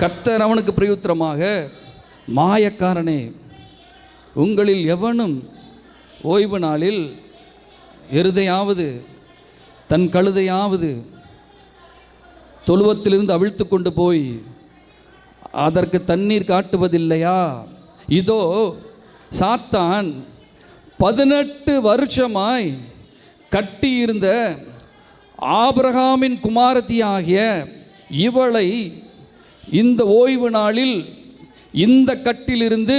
கர்த்தர் அவனுக்கு பிரயுத்தரமாக, மாயக்காரனே, உங்களில் எவனும் ஓய்வு நாளில் எருதையாவது தன் கழுதையாவது தொழுவத்திலிருந்து அவிழ்த்து கொண்டு போய் அதற்கு தண்ணீர் காட்டுவதில்லையா? இதோ சாத்தான் 18 வருஷமாய் கட்டியிருந்த ஆபிரகாமின் குமாரத்தியாகிய இவளை இந்த ஓய்வு நாளில் இந்த கட்டிலிருந்து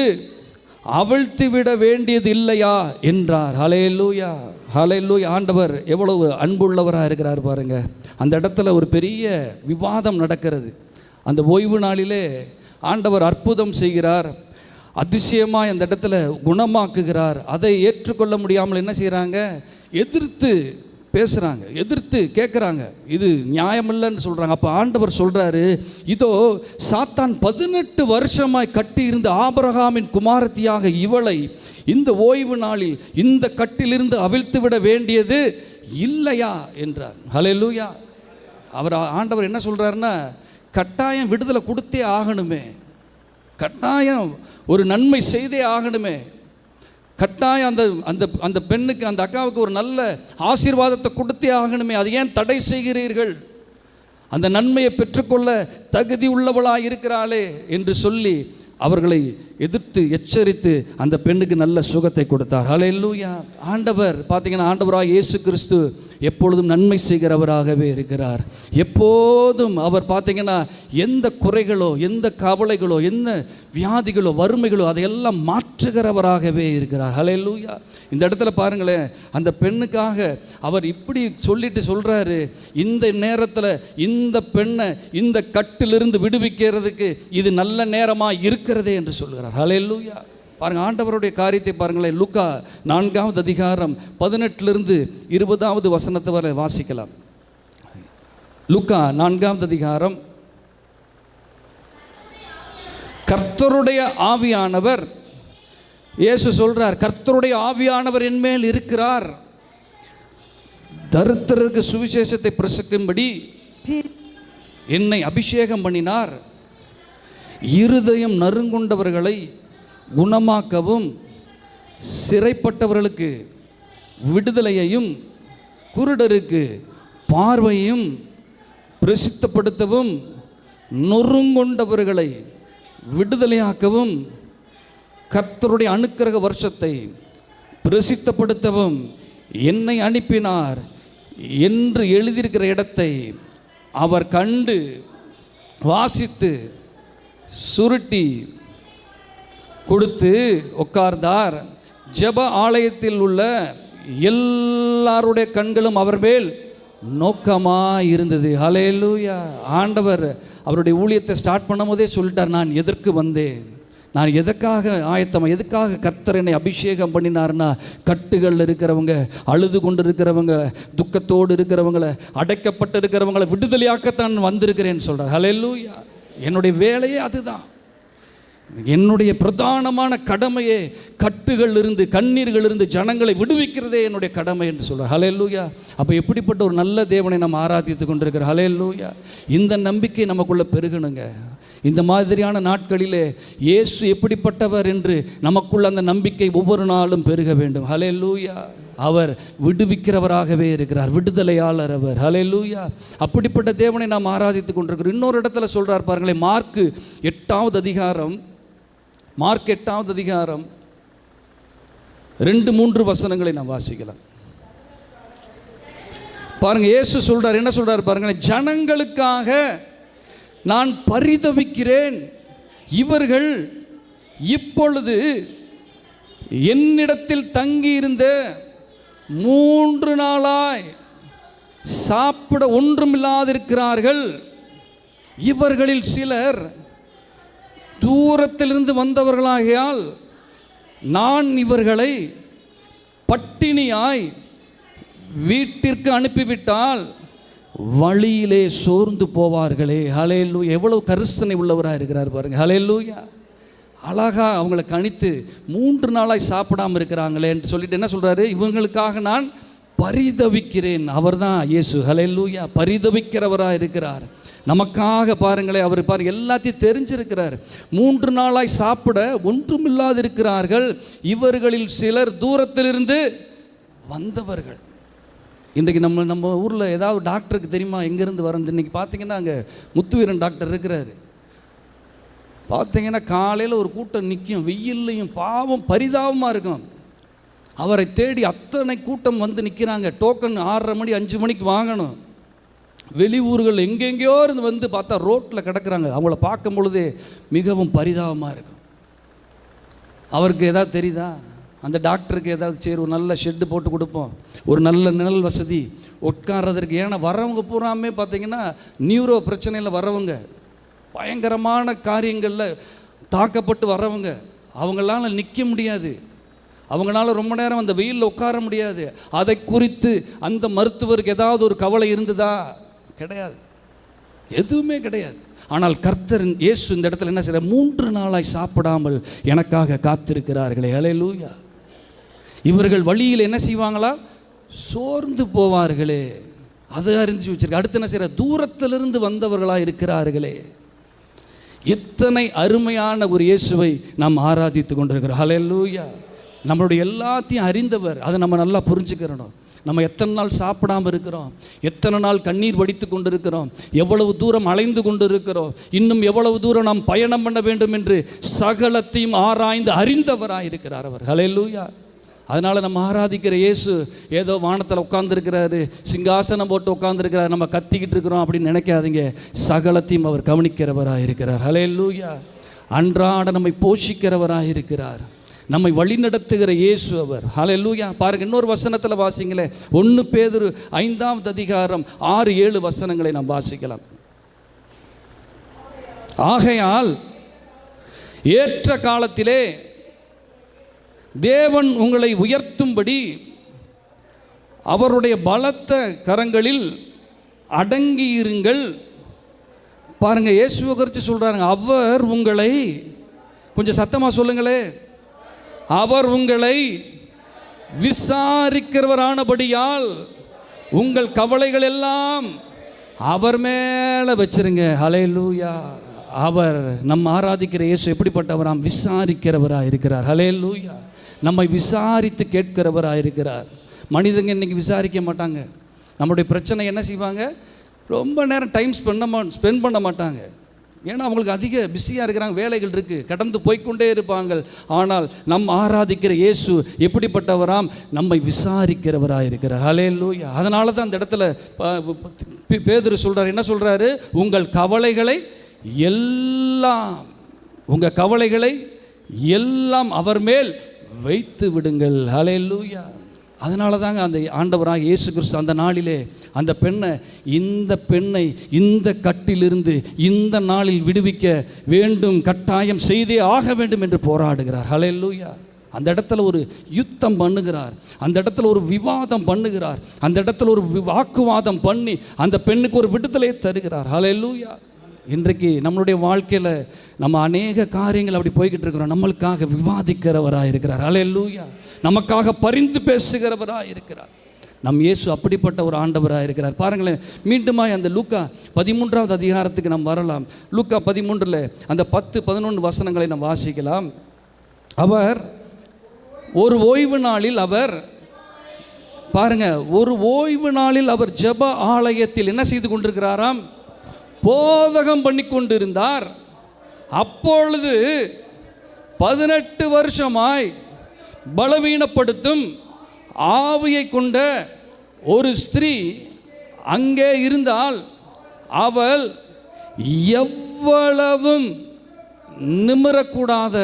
அவிழ்த்துவிட வேண்டியது இல்லையா என்றார். ஹல்லேலூயா, ஹல்லேலூயா. ஆண்டவர் எவ்வளவு அன்புள்ளவராக இருக்கிறார் பாருங்க. அந்த இடத்துல ஒரு பெரிய விவாதம் நடக்கிறது. அந்த ஓய்வு நாளிலே ஆண்டவர் அற்புதம் செய்கிறார், அதிசயமாக அந்த இடத்துல குணமாக்குகிறார். அதை ஏற்றுக்கொள்ள முடியாமல் என்ன செய்கிறாங்க? எதிர்த்து பேசுகிறாங்க, எதிர்த்து கேட்குறாங்க, இது நியாயமில்லைன்னு சொல்கிறாங்க. அப்போ ஆண்டவர் சொல்கிறாரு, இதோ சாத்தான் 18 வருஷமாய் கட்டியிருந்த ஆபிரகாமின் குமாரத்தியாக இவளை இந்த ஓய்வு நாளில் இந்த கட்டிலிருந்து அவிழ்த்து விட வேண்டியது இல்லையா என்றார். ஹல்லேலூயா. ஆண்டவர் என்ன சொல்கிறாருன்னா, கட்டாயம் விடுதலை கொடுத்தே ஆகணுமே, கட்டாயம் ஒரு நன்மை செய்தே ஆகணுமே, கட்டாயம் அந்த அந்த அந்த பெண்ணுக்கு, அந்த அக்காவுக்கு ஒரு நல்ல ஆசீர்வாதத்தை கொடுத்தே ஆகணுமே, அது ஏன் தடை செய்கிறீர்கள்? அந்த நன்மையை பெற்றுக்கொள்ள தகுதி உள்ளவளாக இருக்கிறாளே என்று சொல்லி அவர்களை எதிர்த்து எச்சரித்து அந்த பெண்ணுக்கு நல்ல சுகத்தை கொடுத்தார். ஹல்லேலூயா. ஆண்டவர் பார்த்தீங்கன்னா, ஆண்டவராக இயேசு கிறிஸ்து எப்பொழுதும் நன்மை செய்கிறவராகவே இருக்கிறார். எப்போதும் அவர் பார்த்தீங்கன்னா எந்த குறைகளோ, எந்த கவலைகளோ, என்ன வியாதிகளோ, வறுமைகளோ அதையெல்லாம் மாற்றுகிறவராகவே இருக்கிறார். ஹல்லேலூயா. இந்த இடத்துல பாருங்களேன், அந்த பெண்ணுக்காக அவர் இப்படி சொல்லிட்டு சொல்கிறாரு, இந்த நேரத்தில் இந்த பெண்ணை இந்த கட்டிலிருந்து விடுவிக்கிறதுக்கு இது நல்ல நேரமாக இருக்கிறதே என்று சொல்கிறார். ஹல்லேலூயா. பாருங்க, ஆண்டவருடைய காரியத்தை பாருங்களேன். லூக்கா 4ஆம் அதிகாரம் 18 20 வசனத்தை வரை வாசிக்கலாம். லூக்கா 4ஆம் அதிகாரம். கர்த்தருடைய ஆவியானவர், இயேசு சொல்றார், கர்த்தருடைய ஆவியானவர் என் மேல் இருக்கிறார், தரித்திரருக்கு சுவிசேஷத்தை பிரசங்கிக்கும்படி என்னை அபிஷேகம் பண்ணினார், இருதயம் நறுங்குண்டவர்களை குணமாக்கவும், சிறைப்பட்டவர்களுக்கு விடுதலையையும், குருடருக்கு பார்வையும் பிரசித்தப்படுத்தவும், நொறுங்குண்டவர்களை விடுதலையாக்கவும், கர்த்தருடைய அனுக்கிரக வருஷத்தை பிரசித்தப்படுத்தவும் என்னை அனுப்பினார் என்று எழுதியிருக்கிற இடத்தை அவர் கண்டு வாசித்து சுருட்டி கொடுத்து உட்கார்ந்தார். ஜெப ஆலயத்தில் உள்ள எல்லாருடைய கண்களும் அவர் மேல் நோக்கமாக இருந்தது. ஹல்லேலூயா. ஆண்டவர் அவருடைய ஊழியத்தை ஸ்டார்ட் பண்ணும் போதே சொல்லிட்டார், நான் எதற்கு வந்தேன், நான் எதுக்காக ஆயத்தமாக, எதுக்காக கர்த்தர் என்னை அபிஷேகம் பண்ணினார்னா, கட்டுகளில் இருக்கிறவங்க, அழுது கொண்டு இருக்கிறவங்க, துக்கத்தோடு இருக்கிறவங்களை, அடைக்கப்பட்டு இருக்கிறவங்களை விடுதலையாக்கத்தான் வந்திருக்கிறேன்னு சொல்கிறார். ஹல்லேலூயா. என்னுடைய வேலையே அதுதான். என்னுடைய பிரதானமான கடமையே கட்டுகள் இருந்து, கண்ணீர்கள் இருந்து ஜனங்களை விடுவிக்கிறதே என்னுடைய கடமை என்று சொல்கிறார். ஹல்லேலூயா. அப்போ எப்படிப்பட்ட ஒரு நல்ல தேவனை நம்ம ஆராதித்து கொண்டிருக்கிறோம். ஹல்லேலூயா. இந்த நம்பிக்கை நமக்குள்ளே பெருகணுங்க. இந்த மாதிரியான நாட்களிலே இயேசு எப்படிப்பட்டவர் என்று நமக்குள்ள அந்த நம்பிக்கை ஒவ்வொரு நாளும் பெருக வேண்டும். ஹல்லேலூயா. அவர் விடுவிக்கிறவராகவே இருக்கிறார், விடுதலையாளர் அவர். ஹல்லேலூயா. அப்படிப்பட்ட தேவனை நாம் ஆராதித்து கொண்டிருக்கிறோம். இன்னொரு இடத்துல சொல்கிறார் பாருங்களேன், மார்க் 8ஆவது அதிகாரம் 2-3 வசனங்களை நாம் வாசிக்கலாம். பாருங்க, இயேசு சொல்றார், என்ன சொல்றார் பாருங்களேன், ஜனங்களுக்காக நான் பரிதவிக்கிறேன், இவர்கள் இப்பொழுது என்னிடத்தில் தங்கியிருந்த 3 நாளாய் சாப்பிட ஒன்றுமில்லாதிருக்கிறார்கள், இவர்களில் சிலர் தூரத்திலிருந்து வந்தவர்களாகையால் நான் இவர்களை பட்டினியாய் வீட்டிற்கு அனுப்பிவிட்டால் வழியிலே சோர்ந்து போவார்களே. ஹல்லேலூயா. எவ்வளவு கரிசனை உள்ளவராக இருக்கிறார் பாருங்க. ஹல்லேலூயா. அழகா அவங்களை கணித்து 3 நாளாய் சாப்பிடாமல் இருக்கிறாங்களேன்னு சொல்லிட்டு என்ன சொல்கிறாரு, இவங்களுக்காக நான் பரிதவிக்கிறேன். அவர் தான் இயேசு. ஹல்லேலூயா. பரிதவிக்கிறவராக இருக்கிறார் நமக்காக. பாருங்களேன், அவர் பாருங்க எல்லாத்தையும் தெரிஞ்சிருக்கிறார். 3 நாளாய் சாப்பிட ஒன்றுமில்லாதிருக்கிறார்கள், இவர்களில் சிலர் தூரத்திலிருந்து வந்தவர்கள். இன்றைக்கு நம்ம ஊரில் ஏதாவது டாக்டருக்கு தெரியுமா எங்கேருந்து வரது? இன்றைக்கி பார்த்தீங்கன்னா அங்கே முத்துவீரன் டாக்டர் இருக்கிறாரு. பார்த்தீங்கன்னா காலையில் ஒரு கூட்டம் நிற்கும், வெயில்லையும் பாவம் பரிதாபமாக இருக்கும். அவரை தேடி அத்தனை கூட்டம் வந்து நிற்கிறாங்க. டோக்கன் 6:30 மணி 5 மணிக்கு வாங்கணும். வெளியூர்கள் எங்கெங்கேயோ இருந்து வந்து பார்த்தா ரோட்டில் கிடக்கிறாங்க. அவங்கள பார்க்கும் பொழுதே மிகவும் பரிதாபமாக இருக்கும். அவருக்கு ஏதாவது தெரியுதா? அந்த டாக்டருக்கு ஏதாவது சரி ஒரு நல்ல ஷெட்டு போட்டு கொடுப்போம், ஒரு நல்ல நிழல் வசதி உட்கார்றதற்கு. ஏன்னா வரவங்க பூராமே பார்த்தீங்கன்னா நியூரோ பிரச்சனையில் வரவங்க, பயங்கரமான காரியங்களில் தாக்கப்பட்டு வரவங்க. அவங்களால நிற்க முடியாது, அவங்களால ரொம்ப நேரம் அந்த வெயிலில் உட்கார முடியாது. அதை குறித்து அந்த மருத்துவருக்கு ஏதாவது ஒரு கவலை இருந்ததா? கிடையாது, எதுவுமே கிடையாது. ஆனால் கர்த்தர் இயேசு இந்த இடத்துல என்ன செய்ய, 3 நாளாய் சாப்பிடாமல் எனக்காக காத்திருக்கிறார்களே. ஹல்லேலூயா. இவர்கள் வழியில் என்ன செய்வாங்களா? சோர்ந்து போவார்களே. அதை அறிஞ்சு வச்சிருக்க. அடுத்து என்ன செய்யற, தூரத்திலிருந்து வந்தவர்களாக இருக்கிறார்களே. இத்தனை அருமையான ஒரு இயேசுவை நாம் ஆராதித்து கொண்டிருக்கிறோம். ஹல்லேலூயா. நம்மளுடைய எல்லாத்தையும் அறிந்தவர், அதை நம்ம நல்லா புரிஞ்சுக்கிறணும். நம்ம எத்தனை நாள் சாப்பிடாமல் இருக்கிறோம், எத்தனை நாள் கண்ணீர் வடித்து கொண்டு இருக்கிறோம், எவ்வளவு தூரம் அலைந்து கொண்டு இருக்கிறோம், இன்னும் எவ்வளவு தூரம் நாம் பயணம் பண்ண வேண்டும் என்று சகலத்தையும் ஆராய்ந்து அறிந்தவராக இருக்கிறார் அவர். ஹல்லேலூயா. அதனால் நம்ம ஆராதிக்கிற இயேசு ஏதோ வானத்தில் உட்காந்துருக்கிறாரு, சிங்காசனம் போட்டு உட்காந்துருக்கிறார், நம்ம கத்திக்கிட்டு இருக்கிறோம் அப்படின்னு நினைக்காதீங்க. சகலத்தையும் அவர் கவனிக்கிறவராக இருக்கிறார். ஹல்லேலூயா. அன்றாட நம்மை போஷிக்கிறவராக இருக்கிறார், நம்மை வழிநடத்துகிற இயேசு அவர். ஹல்லேலூயா. பாருங்க, இன்னொரு வசனத்தில் வாசிங்களேன். 1 பேதுரு 5ஆம் அதிகாரம் 6-7 வசனங்களை நாம் வாசிக்கலாம். ஆகையால் ஏற்ற காலத்திலே தேவன் உங்களை உயர்த்தும்படி அவருடைய பலத்த கரங்களில் அடங்கியிருங்கள். பாருங்க, இயேசுவை குறித்து சொல்றாங்க. அவர் உங்களை, கொஞ்சம் சத்தமா சொல்லுங்களே, அவர் உங்களை விசாரிக்கிறவரானபடியால் உங்கள் கவலைகள் எல்லாம் அவர் மேலே வச்சிருங்க. ஹல்லேலூயா. அவர் நம்ம ஆராதிக்கிற இயேசு எப்படிப்பட்டவராம்? விசாரிக்கிறவராக இருக்கிறார். ஹல்லேலூயா. நம்மை விசாரித்து கேட்கிறவராக இருக்கிறார். மனிதங்க இன்னைக்கு விசாரிக்க மாட்டாங்க. நம்மளுடைய பிரச்சனை என்ன செய்வாங்க? ரொம்ப நேரம் டைம் ஸ்பெண்ட் பண்ண மாட்டாங்க. ஏன்னா அவங்களுக்கு அதிக பிஸியாக இருக்கிறாங்க, வேலைகள் இருக்குது, கடந்து போய்கொண்டே இருப்பாங்க. ஆனால் நம் ஆராதிக்கிற இயேசு எப்படிப்பட்டவராம்? நம்மை விசாரிக்கிறவராக இருக்கிறார். ஹல்லேலூயா. அதனால தான் அந்த இடத்துல பேதுரு சொல்கிறார், என்ன சொல்கிறாரு? உங்கள் கவலைகளை எல்லாம், உங்கள் கவலைகளை எல்லாம் அவர் மேல் வைத்து விடுங்கள். ஹல்லேலூயா. அதனால தாங்க அந்த ஆண்டவராக இயேசு கிறிஸ்து அந்த நாளிலே அந்த பெண்ணை, இந்த பெண்ணை இந்த கட்டிலிருந்து இந்த நாளில் விடுவிக்க வேண்டும், கட்டாயம் செய்தே ஆக வேண்டும் என்று போராடுகிறார். ஹல்லேலூயா. அந்த இடத்துல ஒரு யுத்தம் பண்ணுகிறார், அந்த இடத்துல ஒரு விவாதம் பண்ணுகிறார், அந்த இடத்துல ஒரு வாக்குவாதம் பண்ணி அந்த பெண்ணுக்கு ஒரு விடுதலையை தருகிறார். ஹல்லேலூயா. இன்றைக்கு நம்மளுடைய வாழ்க்கையில் நம்ம அநேக காரியங்கள் அப்படி போய்கிட்டு இருக்கிறோம். நம்மளுக்காக விவாதிக்கிறவராக இருக்கிறார். ஹல்லேலூயா. நமக்காக பரிந்து பேசுகிறவராக இருக்கிறார். நம் இயேசு அப்படிப்பட்ட ஒரு ஆண்டவராக இருக்கிறார். பாருங்களேன், மீண்டுமாய் அந்த லூக்கா 13ஆவது அதிகாரத்துக்கு நாம் வரலாம். லூக்கா 13 அந்த 10-11 வசனங்களை நாம் வாசிக்கலாம். அவர் ஒரு ஓய்வு நாளில், அவர் பாருங்க, ஒரு ஓய்வு நாளில் அவர் ஜெப ஆலயத்தில் என்ன செய்து கொண்டிருக்கிறாராம்? போதகம் பண்ணி கொண்டிருந்தார். அப்பொழுது 18 வருஷமாய் பலவீனப்படுத்தும் ஆவியை கொண்ட ஒரு ஸ்திரீ அங்கே இருந்தால், அவள் எவ்வளவும் நிமிரக்கூடாத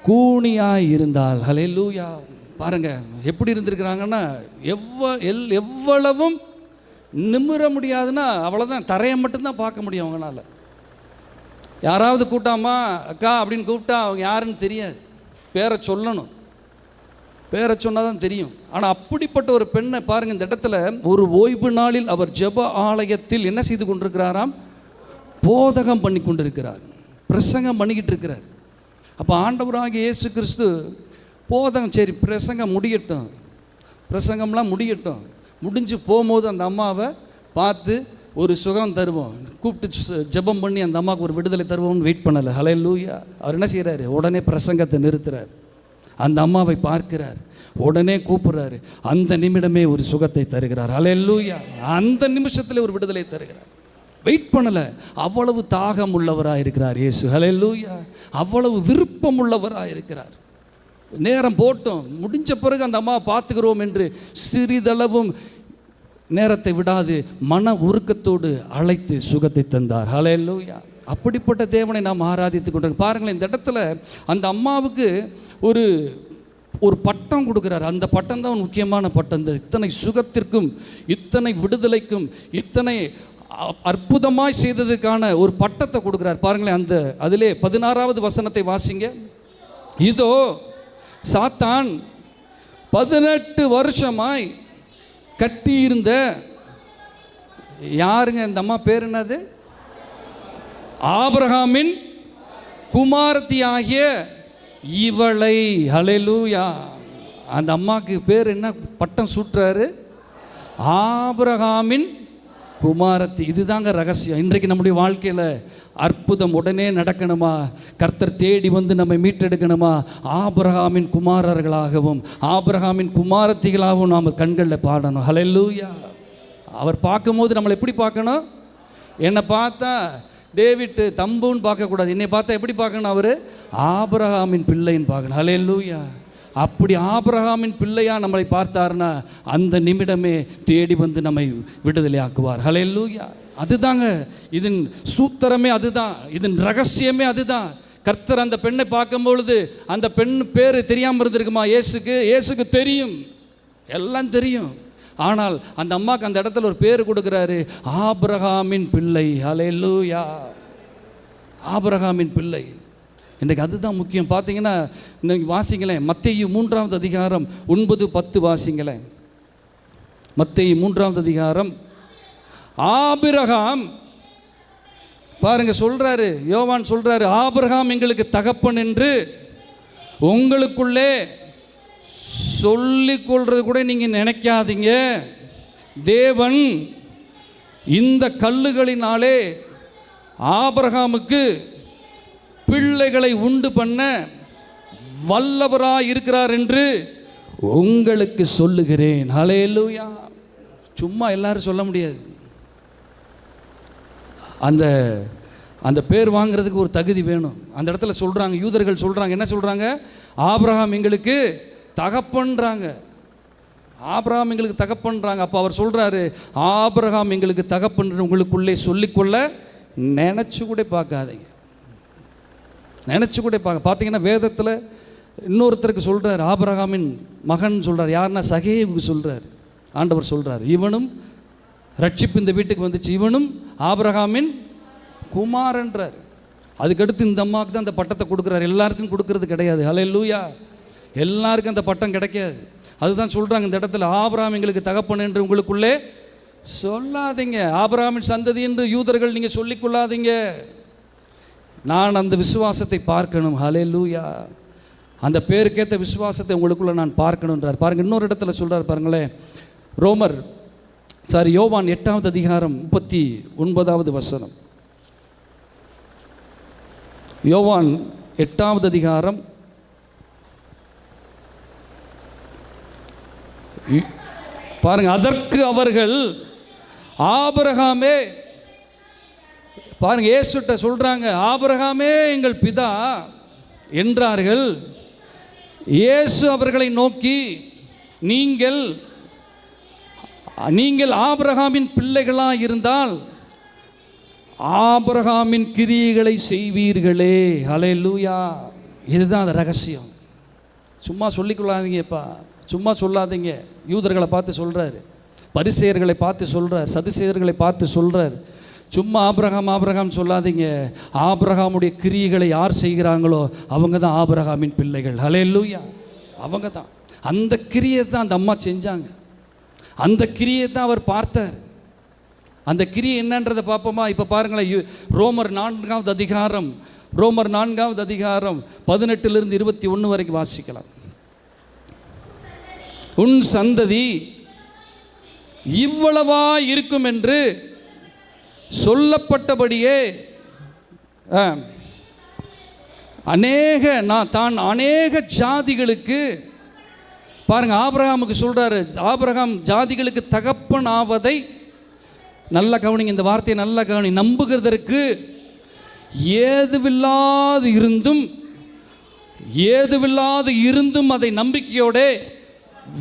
கூனியாய் இருந்தாள். ஹல்லேலூயா. பாருங்க எப்படி இருந்திருக்கிறாங்கன்னா, எவ்வளவும் நிமிர முடியாதுன்னா அவ்வளோதான், தரையை மட்டும்தான் பார்க்க முடியும் அவங்களால. யாராவது கூட்டாமா அக்கா அப்படின்னு கூப்பிட்டா அவங்க யாருன்னு தெரியாது, பேரை சொல்லணும், பேரை சொன்னால் தான் தெரியும். ஆனால் அப்படிப்பட்ட ஒரு பெண்ணை பாருங்கள், இந்த இடத்துல ஒரு ஓய்வு நாளில் அவர் ஜெப ஆலயத்தில் என்ன செய்து கொண்டிருக்கிறாராம்? போதகம் பண்ணி கொண்டிருக்கிறார், பிரசங்கம் பண்ணிக்கிட்டு இருக்கிறார். அப்போ ஆண்டவராகிய இயேசு கிறிஸ்து போதகம், சரி பிரசங்கம் முடியட்டும், பிரசங்கம்லாம் முடியட்டும், முடிஞ்சு போகும்போது அந்த அம்மாவை பார்த்து ஒரு சுகம் தருவோம், கூப்பிட்டு ஜெபம் பண்ணி அந்த அம்மாவுக்கு ஒரு விடுதலை தருவோம்னு வெயிட் பண்ணலை. ஹல்லேலூயா. அவர் என்ன செய்கிறாரு? உடனே பிரசங்கத்தை நிறுத்துறார், அந்த அம்மாவை பார்க்கிறார், உடனே கூப்பிடுறாரு, அந்த நிமிடமே ஒரு சுகத்தை தருகிறார். ஹல்லேலூயா. அந்த நிமிஷத்தில் ஒரு விடுதலை தருகிறார், வெயிட் பண்ணலை. அவ்வளவு தாகம் உள்ளவராக இருக்கிறார் இயேசு. ஹல்லேலூயா. அவ்வளவு விருப்பம் உள்ளவராக இருக்கிறார். நேரம் போட்டோம், முடிஞ்ச பிறகு அந்த அம்மாவை பார்த்துக்கிறோம் என்று சிறிதளவும் நேரத்தை விடாது மன உருக்கத்தோடு அழைத்து சுகத்தை தந்தார். ஹல்லேலூயா. அப்படிப்பட்ட தேவனை நாம் ஆராதித்து கொண்டிருக்கோம். பாருங்களேன், இந்த இடத்துல அந்த அம்மாவுக்கு ஒரு பட்டம் கொடுக்குறாரு. அந்த பட்டம் தான் முக்கியமான பட்டம். இந்த இத்தனை சுகத்திற்கும், இத்தனை விடுதலைக்கும், இத்தனை அற்புதமாய் செய்ததுக்கான ஒரு பட்டத்தை கொடுக்குறார். பாருங்களேன், அந்த அதிலே 16வது வசனத்தை வாசிங்க. இதோ சாத்தான் 18 வருஷமாய் கட்டியிருந்த, யாருங்க இந்த அம்மா பேர்? என்னது? ஆபிரகாமின் குமாரத்தி ஆகிய இவளை. ஹல்லேலூயா. அந்த அம்மாவுக்கு பேர் என்ன பட்டம் சூட்டுறாரு? ஆபிரகாமின் குமாரத்தி. இதுதாங்க ரகசியம். இன்றைக்கு நம்முடைய வாழ்க்கையில் அற்புதம் உடனே நடக்கணுமா, கர்த்தர் தேடி வந்து நம்மை மீட்டெடுக்கணுமா, ஆபிரகாமின் குமாரர்களாகவும் ஆபிரகாமின் குமாரத்திகளாகவும் நாம் கண்களில் பாடணும். ஹல்லேலூயா. அவர் பார்க்கும்போது நம்மளை எப்படி பார்க்கணும்? என்னை பார்த்தா டேவிட் தம்புன்னு பார்க்கக்கூடாது. என்னை பார்த்தா எப்படி பார்க்கணும்? அவர் ஆபிரகாமின் பிள்ளைன்னு பார்க்கணும். ஹல்லேலூயா. அப்படி ஆபிரகாமின் பிள்ளையா நம்மளை பார்த்தார்னா அந்த நிமிடமே தேடி வந்து நம்மை விடுதலை ஆக்குவார். ஹல்லேலூயா. அதுதாங்க இதன் சூத்திரமே, அதுதான் இதன் ரகசியமே, அதுதான். கர்த்தர் அந்த பெண்ணை பார்க்கும்பொழுது அந்த பெண் பேர் தெரியாமல் இருந்திருக்குமா? இயேசுக்கு தெரியும், எல்லாம் தெரியும். ஆனால் அந்த அம்மாவுக்கு அந்த இடத்துல ஒரு பேர் கொடுக்குறாரு, ஆபிரகாமின் பிள்ளை. ஹல்லேலூயா. ஆபிரகாமின் பிள்ளை. இன்றைக்கு அதுதான் முக்கியம். பார்த்தீங்கன்னா இன்னைக்கு வாசிங்களேன், மத்தேயு 3ஆம் அதிகாரம் 9-10 வாசிங்களேன். மத்தேயு 3ஆம் அதிகாரம். ஆபிரகாம் பாருங்க சொல்றாரு, யோவான் சொல்றாரு, ஆபிரகாம் எங்களுக்கு தகப்பன் என்று உங்களுக்குள்ளே சொல்லிக் கொள்றது கூட நீங்க நினைக்காதீங்க. தேவன் இந்த கல்லுகளினாலே ஆபிரகாமுக்கு பிள்ளைகளை உண்டு பண்ண வல்லவராய் இருக்கிறார் என்று உங்களுக்கு சொல்லுகிறேன். ஹல்லேலூயா. சும்மா எல்லாரும் சொல்ல முடியாது. அந்த பேர் வாங்குறதுக்கு ஒரு தகுதி வேணும். அந்த இடத்துல சொல்கிறாங்க, யூதர்கள் சொல்கிறாங்க, என்ன சொல்கிறாங்க? ஆபிரகாம் எங்களுக்கு தகப்பன்றாங்க. ஆபிரகாம் எங்களுக்கு தகப்பன்றாங்க. அப்போ அவர் சொல்கிறாரு, ஆபிரகாம் எங்களுக்கு தகப்பன் உங்களுக்குள்ளே சொல்லிக்கொள்ள நினச்சி கூட பார்க்காதீங்க. நினச்சி கூட பார்த்தீங்கன்னா வேதத்தில் இன்னொருத்தருக்கு சொல்கிறார், ஆபிரகாமின் மகன் சொல்கிறார். யாருன்னா சகேவுக்கு சொல்கிறார். ஆண்டவர் சொல்கிறார், இவனும் ரட்சிப்பு இந்த வீட்டுக்கு வந்துச்சு, இவனும் ஆபிரகாமின் குமாரன்றார். அதுக்கடுத்து இந்த அம்மாவுக்கு தான் அந்த பட்டத்தை கொடுக்குறாரு. எல்லாருக்கும் கொடுக்கறது கிடையாது. ஹல்லேலூயா. எல்லாருக்கும் அந்த பட்டம் கிடைக்காது. அதுதான் சொல்கிறாங்க இந்த இடத்துல, ஆபிரகாம் எங்களுக்கு தகப்பன் என்று உங்களுக்குள்ளே சொல்லாதீங்க. ஆபிரகாமின் சந்ததி என்று யூதர்கள் நீங்கள் சொல்லிக்கொள்ளாதீங்க. நான் அந்த விசுவாசத்தை பார்க்கணும். ஹல்லேலூயா. அந்த பேருக்கேற்ற விசுவாசத்தை உங்களுக்குள்ள நான் பார்க்கணுன்றார். பாருங்கள், இன்னொரு இடத்துல சொல்கிறார் பாருங்களேன், யோவான் 8ஆம் அதிகாரம் 39வது வசனம். யோவான் 8ஆம் அதிகாரம் பாருங்க. அதற்கு அவர்கள், ஆபிரகாமே, பாருங்க இயேசுட்ட சொல்றாங்க, ஆபிரகாமே எங்கள் பிதா என்றார்கள். இயேசு அவர்களை நோக்கி, நீங்கள் ஆபிரகாமின் பிள்ளைகளாக இருந்தால் ஆபிரகாமின் கிரியைகளை செய்வீர்களே. ஹல்லேலூயா. இதுதான் அந்த ரகசியம். சும்மா சொல்லிக்கொள்ளாதீங்கப்பா, சும்மா சொல்லாதீங்க. யூதர்களை பார்த்து சொல்கிறார், பரிசேயர்களை பார்த்து சொல்கிறார், சதுசேயர்களை பார்த்து சொல்கிறார். சும்மா ஆபிரகாம் சொல்லாதீங்க. ஆபிரகாமுடைய கிரியைகளை யார் செய்கிறாங்களோ அவங்க தான் ஆபிரகாமின் பிள்ளைகள். ஹல்லேலூயா. அவங்க தான். அந்த கிரியை தான் அந்த அம்மா செஞ்சாங்க. அந்த கிரியை தான் அவர் பார்த்தார். அந்த கிரியை என்னன்றதை பார்ப்போமா? இப்போ பாருங்களேன், ரோமர் 4ஆவது அதிகாரம் 18 to 21 வரைக்கும் வாசிக்கலாம். உன் சந்ததி இவ்வளவா இருக்கும் என்று சொல்லப்பட்டபடியே அநேக ஜாதிகளுக்கு, பாருங்க ஆபிரகாமுக்கு சொல்றாரு, ஆபிரகாம் ஜாதிகளுக்கு தகப்பன் ஆவதை நல்ல கவனிங்க, இந்த வார்த்தையை நல்ல கவனி, நம்புகிறதற்கு ஏதுவில்லாது இருந்தும் அதை நம்பிக்கையோடு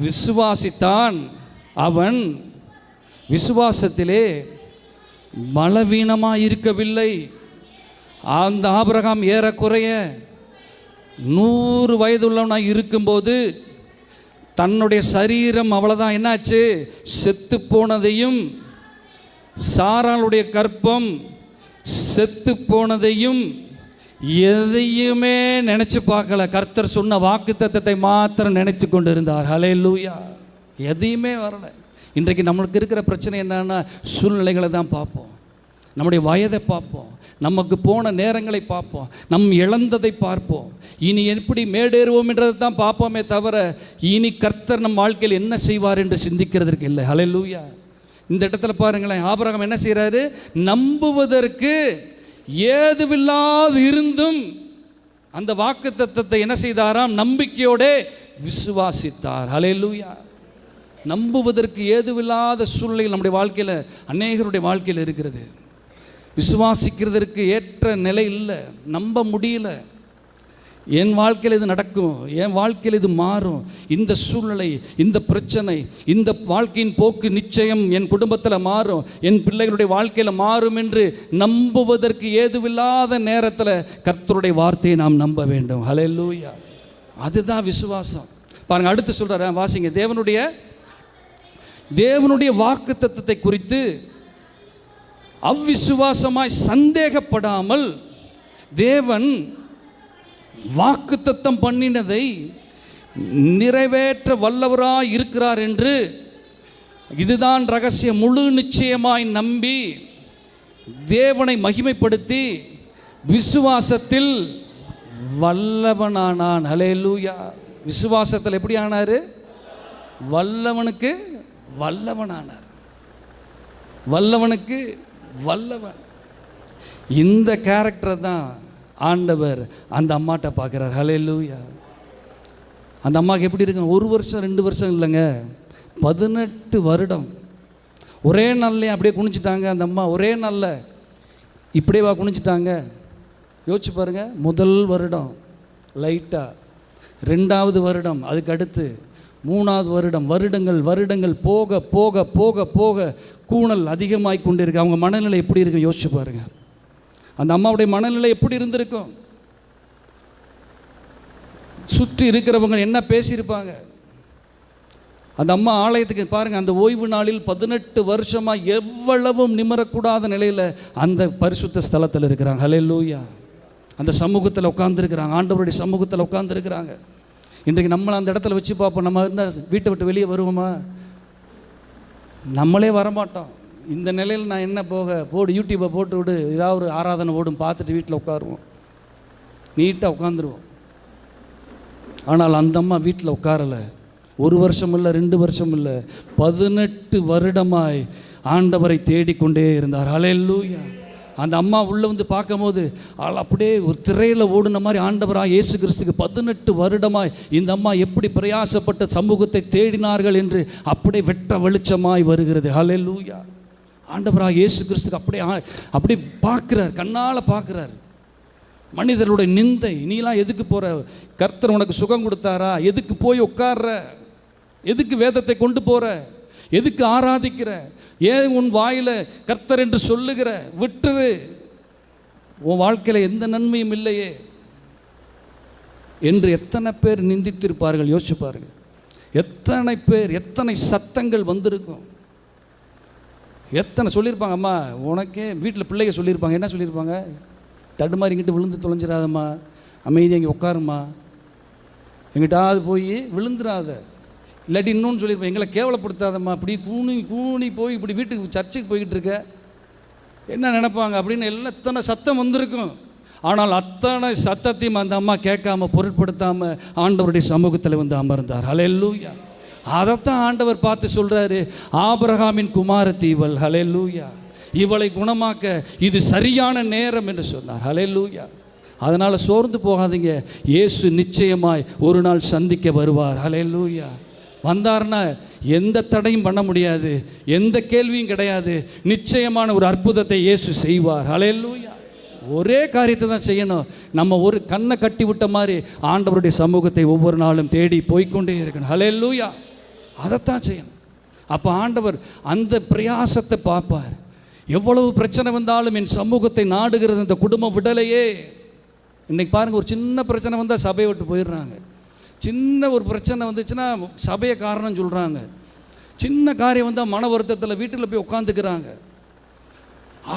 விசுவாசித்தான். அவன் விசுவாசத்திலே பலவீனமாக இருக்கவில்லை. அந்த ஆபிரகாம் ஏறக்குறைய 100 வயதுள்ளவனாக இருக்கும்போது தன்னுடைய சரீரம் அவ்வளோதான் என்னாச்சு, செத்து போனதையும், சாராளுடைய கற்பம் செத்து போனதையும் எதையுமே நினச்சி பார்க்கல. கர்த்தர் சொன்ன வாக்குத்தத்தத்தை மாத்திரம் நினைச்சு கொண்டு இருந்தார். ஹல்லேலூயா. எதையுமே வரலை. இன்றைக்கு நம்மளுக்கு இருக்கிற பிரச்சனை என்னன்னா, சூழ்நிலைகளை தான் பார்ப்போம், நம்முடைய வயதை பார்ப்போம், நமக்கு போன நேரங்களை பார்ப்போம், நம் இழந்ததை பார்ப்போம், இனி எப்படி மேடேறுவோம் என்றதை தான் பார்ப்போமே தவிர இனி கர்த்தர் நம் வாழ்க்கையில் என்ன செய்வார் என்று சிந்திக்கிறதற்கு இல்லை. ஹல்லேலூயா. இந்த இடத்துல பாருங்களேன், ஆபிரகாம் என்ன செய்கிறாரு? நம்புவதற்கு ஏதுவில்லாது இருந்தும் அந்த வாக்குத்தத்தத்தை என்ன செய்தாராம்? நம்பிக்கையோட விசுவாசித்தார். ஹல்லேலூயா. நம்புவதற்கு ஏதுவில்லாத சூழ்நிலைகள் நம்முடைய வாழ்க்கையில், அநேகருடைய வாழ்க்கையில் இருக்கிறது. விசுவாசிக்கிறதற்கு ஏற்ற நிலை இல்லை, நம்ப முடியல. என் வாழ்க்கையில் இது நடக்கும், என் வாழ்க்கையில் இது மாறும், இந்த சூழ்நிலை, இந்த பிரச்சனை, இந்த வாழ்க்கையின் போக்கு நிச்சயம் என் குடும்பத்தில் மாறும், என் பிள்ளைகளுடைய வாழ்க்கையில் மாறும் என்று நம்புவதற்கு ஏதுவில்லாத நேரத்தில் கர்த்தருடைய வார்த்தையை நாம் நம்ப வேண்டும். ஹல்லேலூயா. அதுதான் விசுவாசம். பாருங்க, அடுத்து சொல்றாரு, வாசிங்க. தேவனுடைய வாக்குத்தத்தத்தை குறித்து அவ்விசுவாசமாய் சந்தேகப்படாமல் தேவன் வாக்குத்தத்தம் பண்ணினதை நிறைவேற்ற வல்லவராய் இருக்கிறார் என்று, இதுதான் ரகசியம், முழு நிச்சயமாய் நம்பி தேவனை மகிமைப்படுத்தி விசுவாசத்தில் வல்லவனானான். ஹல்லேலூயா. விசுவாசத்தில் எப்படி ஆனார்? வல்லவனுக்கு வல்லவனானார். வல்லவனுக்கு வல்லவன். இந்த கேரக்டரை தான் ஆண்டவர் அந்த அம்மாட்ட பார்க்குறார். ஹல்லேலூயா. அந்த அம்மாவுக்கு எப்படி இருக்குங்க? 1 வருஷம் 2 வருஷம் இல்லைங்க, 18 வருடம் ஒரே நாள்லையே அப்படியே குனிச்சிட்டாங்க. அந்த அம்மா ஒரே நாளில் இப்படியே குனிச்சிட்டாங்க. யோசிச்சு பாருங்க. முதல் வருடம் லைட்டாக, 2வது வருடம், அதுக்கு அடுத்து 3வது வருடம், வருடங்கள் போக போக போக போக கூணல் அதிகமாகி கொண்டு இருக்கு. அவங்க மனநிலை எப்படி இருக்கு யோசிச்சு பாருங்க. அந்த அம்மாவுடைய மனநிலை எப்படி இருந்திருக்கும்? சுற்றி இருக்கிறவங்க என்ன பேசியிருப்பாங்க? அந்த அம்மா ஆலயத்துக்கு பாருங்கள், அந்த ஓய்வு நாளில் 18 வருஷமாக எவ்வளவும் நிமரக்கூடாத நிலையில் அந்த பரிசுத்த ஸ்தலத்தில் இருக்கிறாங்க. ஹல்லேலூயா. அந்த சமூகத்தில் உட்காந்துருக்கிறாங்க, ஆண்டவருடைய சமூகத்தில் உட்காந்துருக்கிறாங்க. இன்றைக்கு நம்மளை அந்த இடத்துல வச்சு பார்ப்போம். நம்ம இருந்தால் வீட்டை விட்டு வெளியே வருவோமா? நம்மளே வரமாட்டோம். இந்த நிலையில் நான் என்ன போடு யூடியூப்பை போட்டு விடு, ஏதாவது ஒரு ஆராதனை ஓடும், பார்த்துட்டு வீட்டில் உட்காருவோம், நீட்டாக உட்காந்துருவோம். ஆனால் அந்த அம்மா வீட்டில் உட்காரலை. 1 வருஷம் இல்லை, 2 வருஷம் இல்லை, 18 வருடமாய் ஆண்டவரை தேடிக்கொண்டே இருந்தார். ஹல்லேலூயா. அந்த அம்மா உள்ளே வந்து பார்க்கும்போது அப்படியே ஒரு திரையில் ஓடுன மாதிரி ஆண்டவராக இயேசு கிறிஸ்துக்கு 18 வருடமாய் இந்த அம்மா எப்படி பிரயாசப்பட்ட சமூகத்தை தேடினார்கள் என்று அப்படியே வெட்ட வெளிச்சமாய் வருகிறது. ஹல்லேலூயா. ஆண்டவராக இயேசு கிறிஸ்துக்கு அப்படியே பார்க்குறார், கண்ணால் பார்க்குறார். மனிதருடைய நிந்தை, நீலாம் எதுக்கு போகிற? கர்த்தர் உனக்கு சுகம் கொடுத்தாரா? எதுக்கு போய் உட்கார்ற? எதுக்கு வேதத்தை கொண்டு போகிற? எதுக்கு ஆராதிக்கிற? ஏன் உன் வாயில் கர்த்தர் என்று சொல்லுகிற? விட்டுரு, உன் வாழ்க்கையில் எந்த நன்மையும் இல்லையே என்று எத்தனை பேர் நிந்தித்திருப்பார்கள். யோசிச்சு பாருங்கள். எத்தனை பேர், எத்தனை சத்தங்கள் வந்திருக்கும், எத்தனை சொல்லியிருப்பாங்க. அம்மா உனக்கே வீட்டில் பிள்ளைங்க சொல்லியிருப்பாங்க. என்ன சொல்லியிருப்பாங்க? தடுமாறிக்கிட்டு விழுந்து தொலைஞ்சிடாதம்மா, அமைதியாக இங்கே உட்காருமா, எங்கிட்டாவது போய் விழுந்துடாத. இல்லாட்டி இன்னொன்று சொல்லியிருப்பேன், எங்களை கேவலப்படுத்தாதம்மா, அப்படி கூணி போய் இப்படி வீட்டுக்கு சர்ச்சுக்கு போய்கிட்டு இருக்க, என்ன நினைப்பாங்க அப்படின்னு எல்லாம் எத்தனை சத்தம் வந்திருக்கும். ஆனால் அத்தனை சத்தத்தையும் அந்த அம்மா கேட்காம பொருட்படுத்தாமல் ஆண்டவருடைய சமூகத்தில் வந்து அமர்ந்தார். ஹல்லேலூயா. அதைத்தான் ஆண்டவர் பார்த்து சொல்கிறாரு, ஆபிரகாமின் குமாரத்தி இவள். ஹல்லேலூயா. இவளை குணமாக்க இது சரியான நேரம் என்று சொன்னார். ஹல்லேலூயா. அதனால் சோர்ந்து போகாதீங்க, இயேசு நிச்சயமாய் ஒரு நாள் சந்திக்க வருவார். ஹல்லேலூயா. வந்தார்னா எந்த தடையும் பண்ண முடியாது, எந்த கேள்வியும் கிடையாது. நிச்சயமான ஒரு அற்புதத்தை இயேசு செய்வார். ஹல்லேலூயா. ஒரே காரியத்தை தான் செய்யணும். நம்ம ஒரு கண்ணை கட்டி விட்ட மாதிரி ஆண்டவருடைய சமூகத்தை ஒவ்வொரு நாளும் தேடி போய்கொண்டே இருக்கணும். ஹல்லேலூயா. அதைத்தான் செய்யணும். அப்போ ஆண்டவர் அந்த பிரயாசத்தை பார்ப்பார். எவ்வளவு பிரச்சனை வந்தாலும் என் சமூகத்தை நாடுகிறது இந்த குடும்பம் விடலையே. இன்றைக்கி பாருங்கள், ஒரு சின்ன பிரச்சனை வந்தால் சபையை விட்டு போயிடுறாங்க. சின்ன ஒரு பிரச்சனை வந்துச்சுன்னா சபையை காரணம் சொல்கிறாங்க. சின்ன காரியம் வந்தால் மன வருத்தத்தில் வீட்டில் போய் உட்காந்துக்கிறாங்க.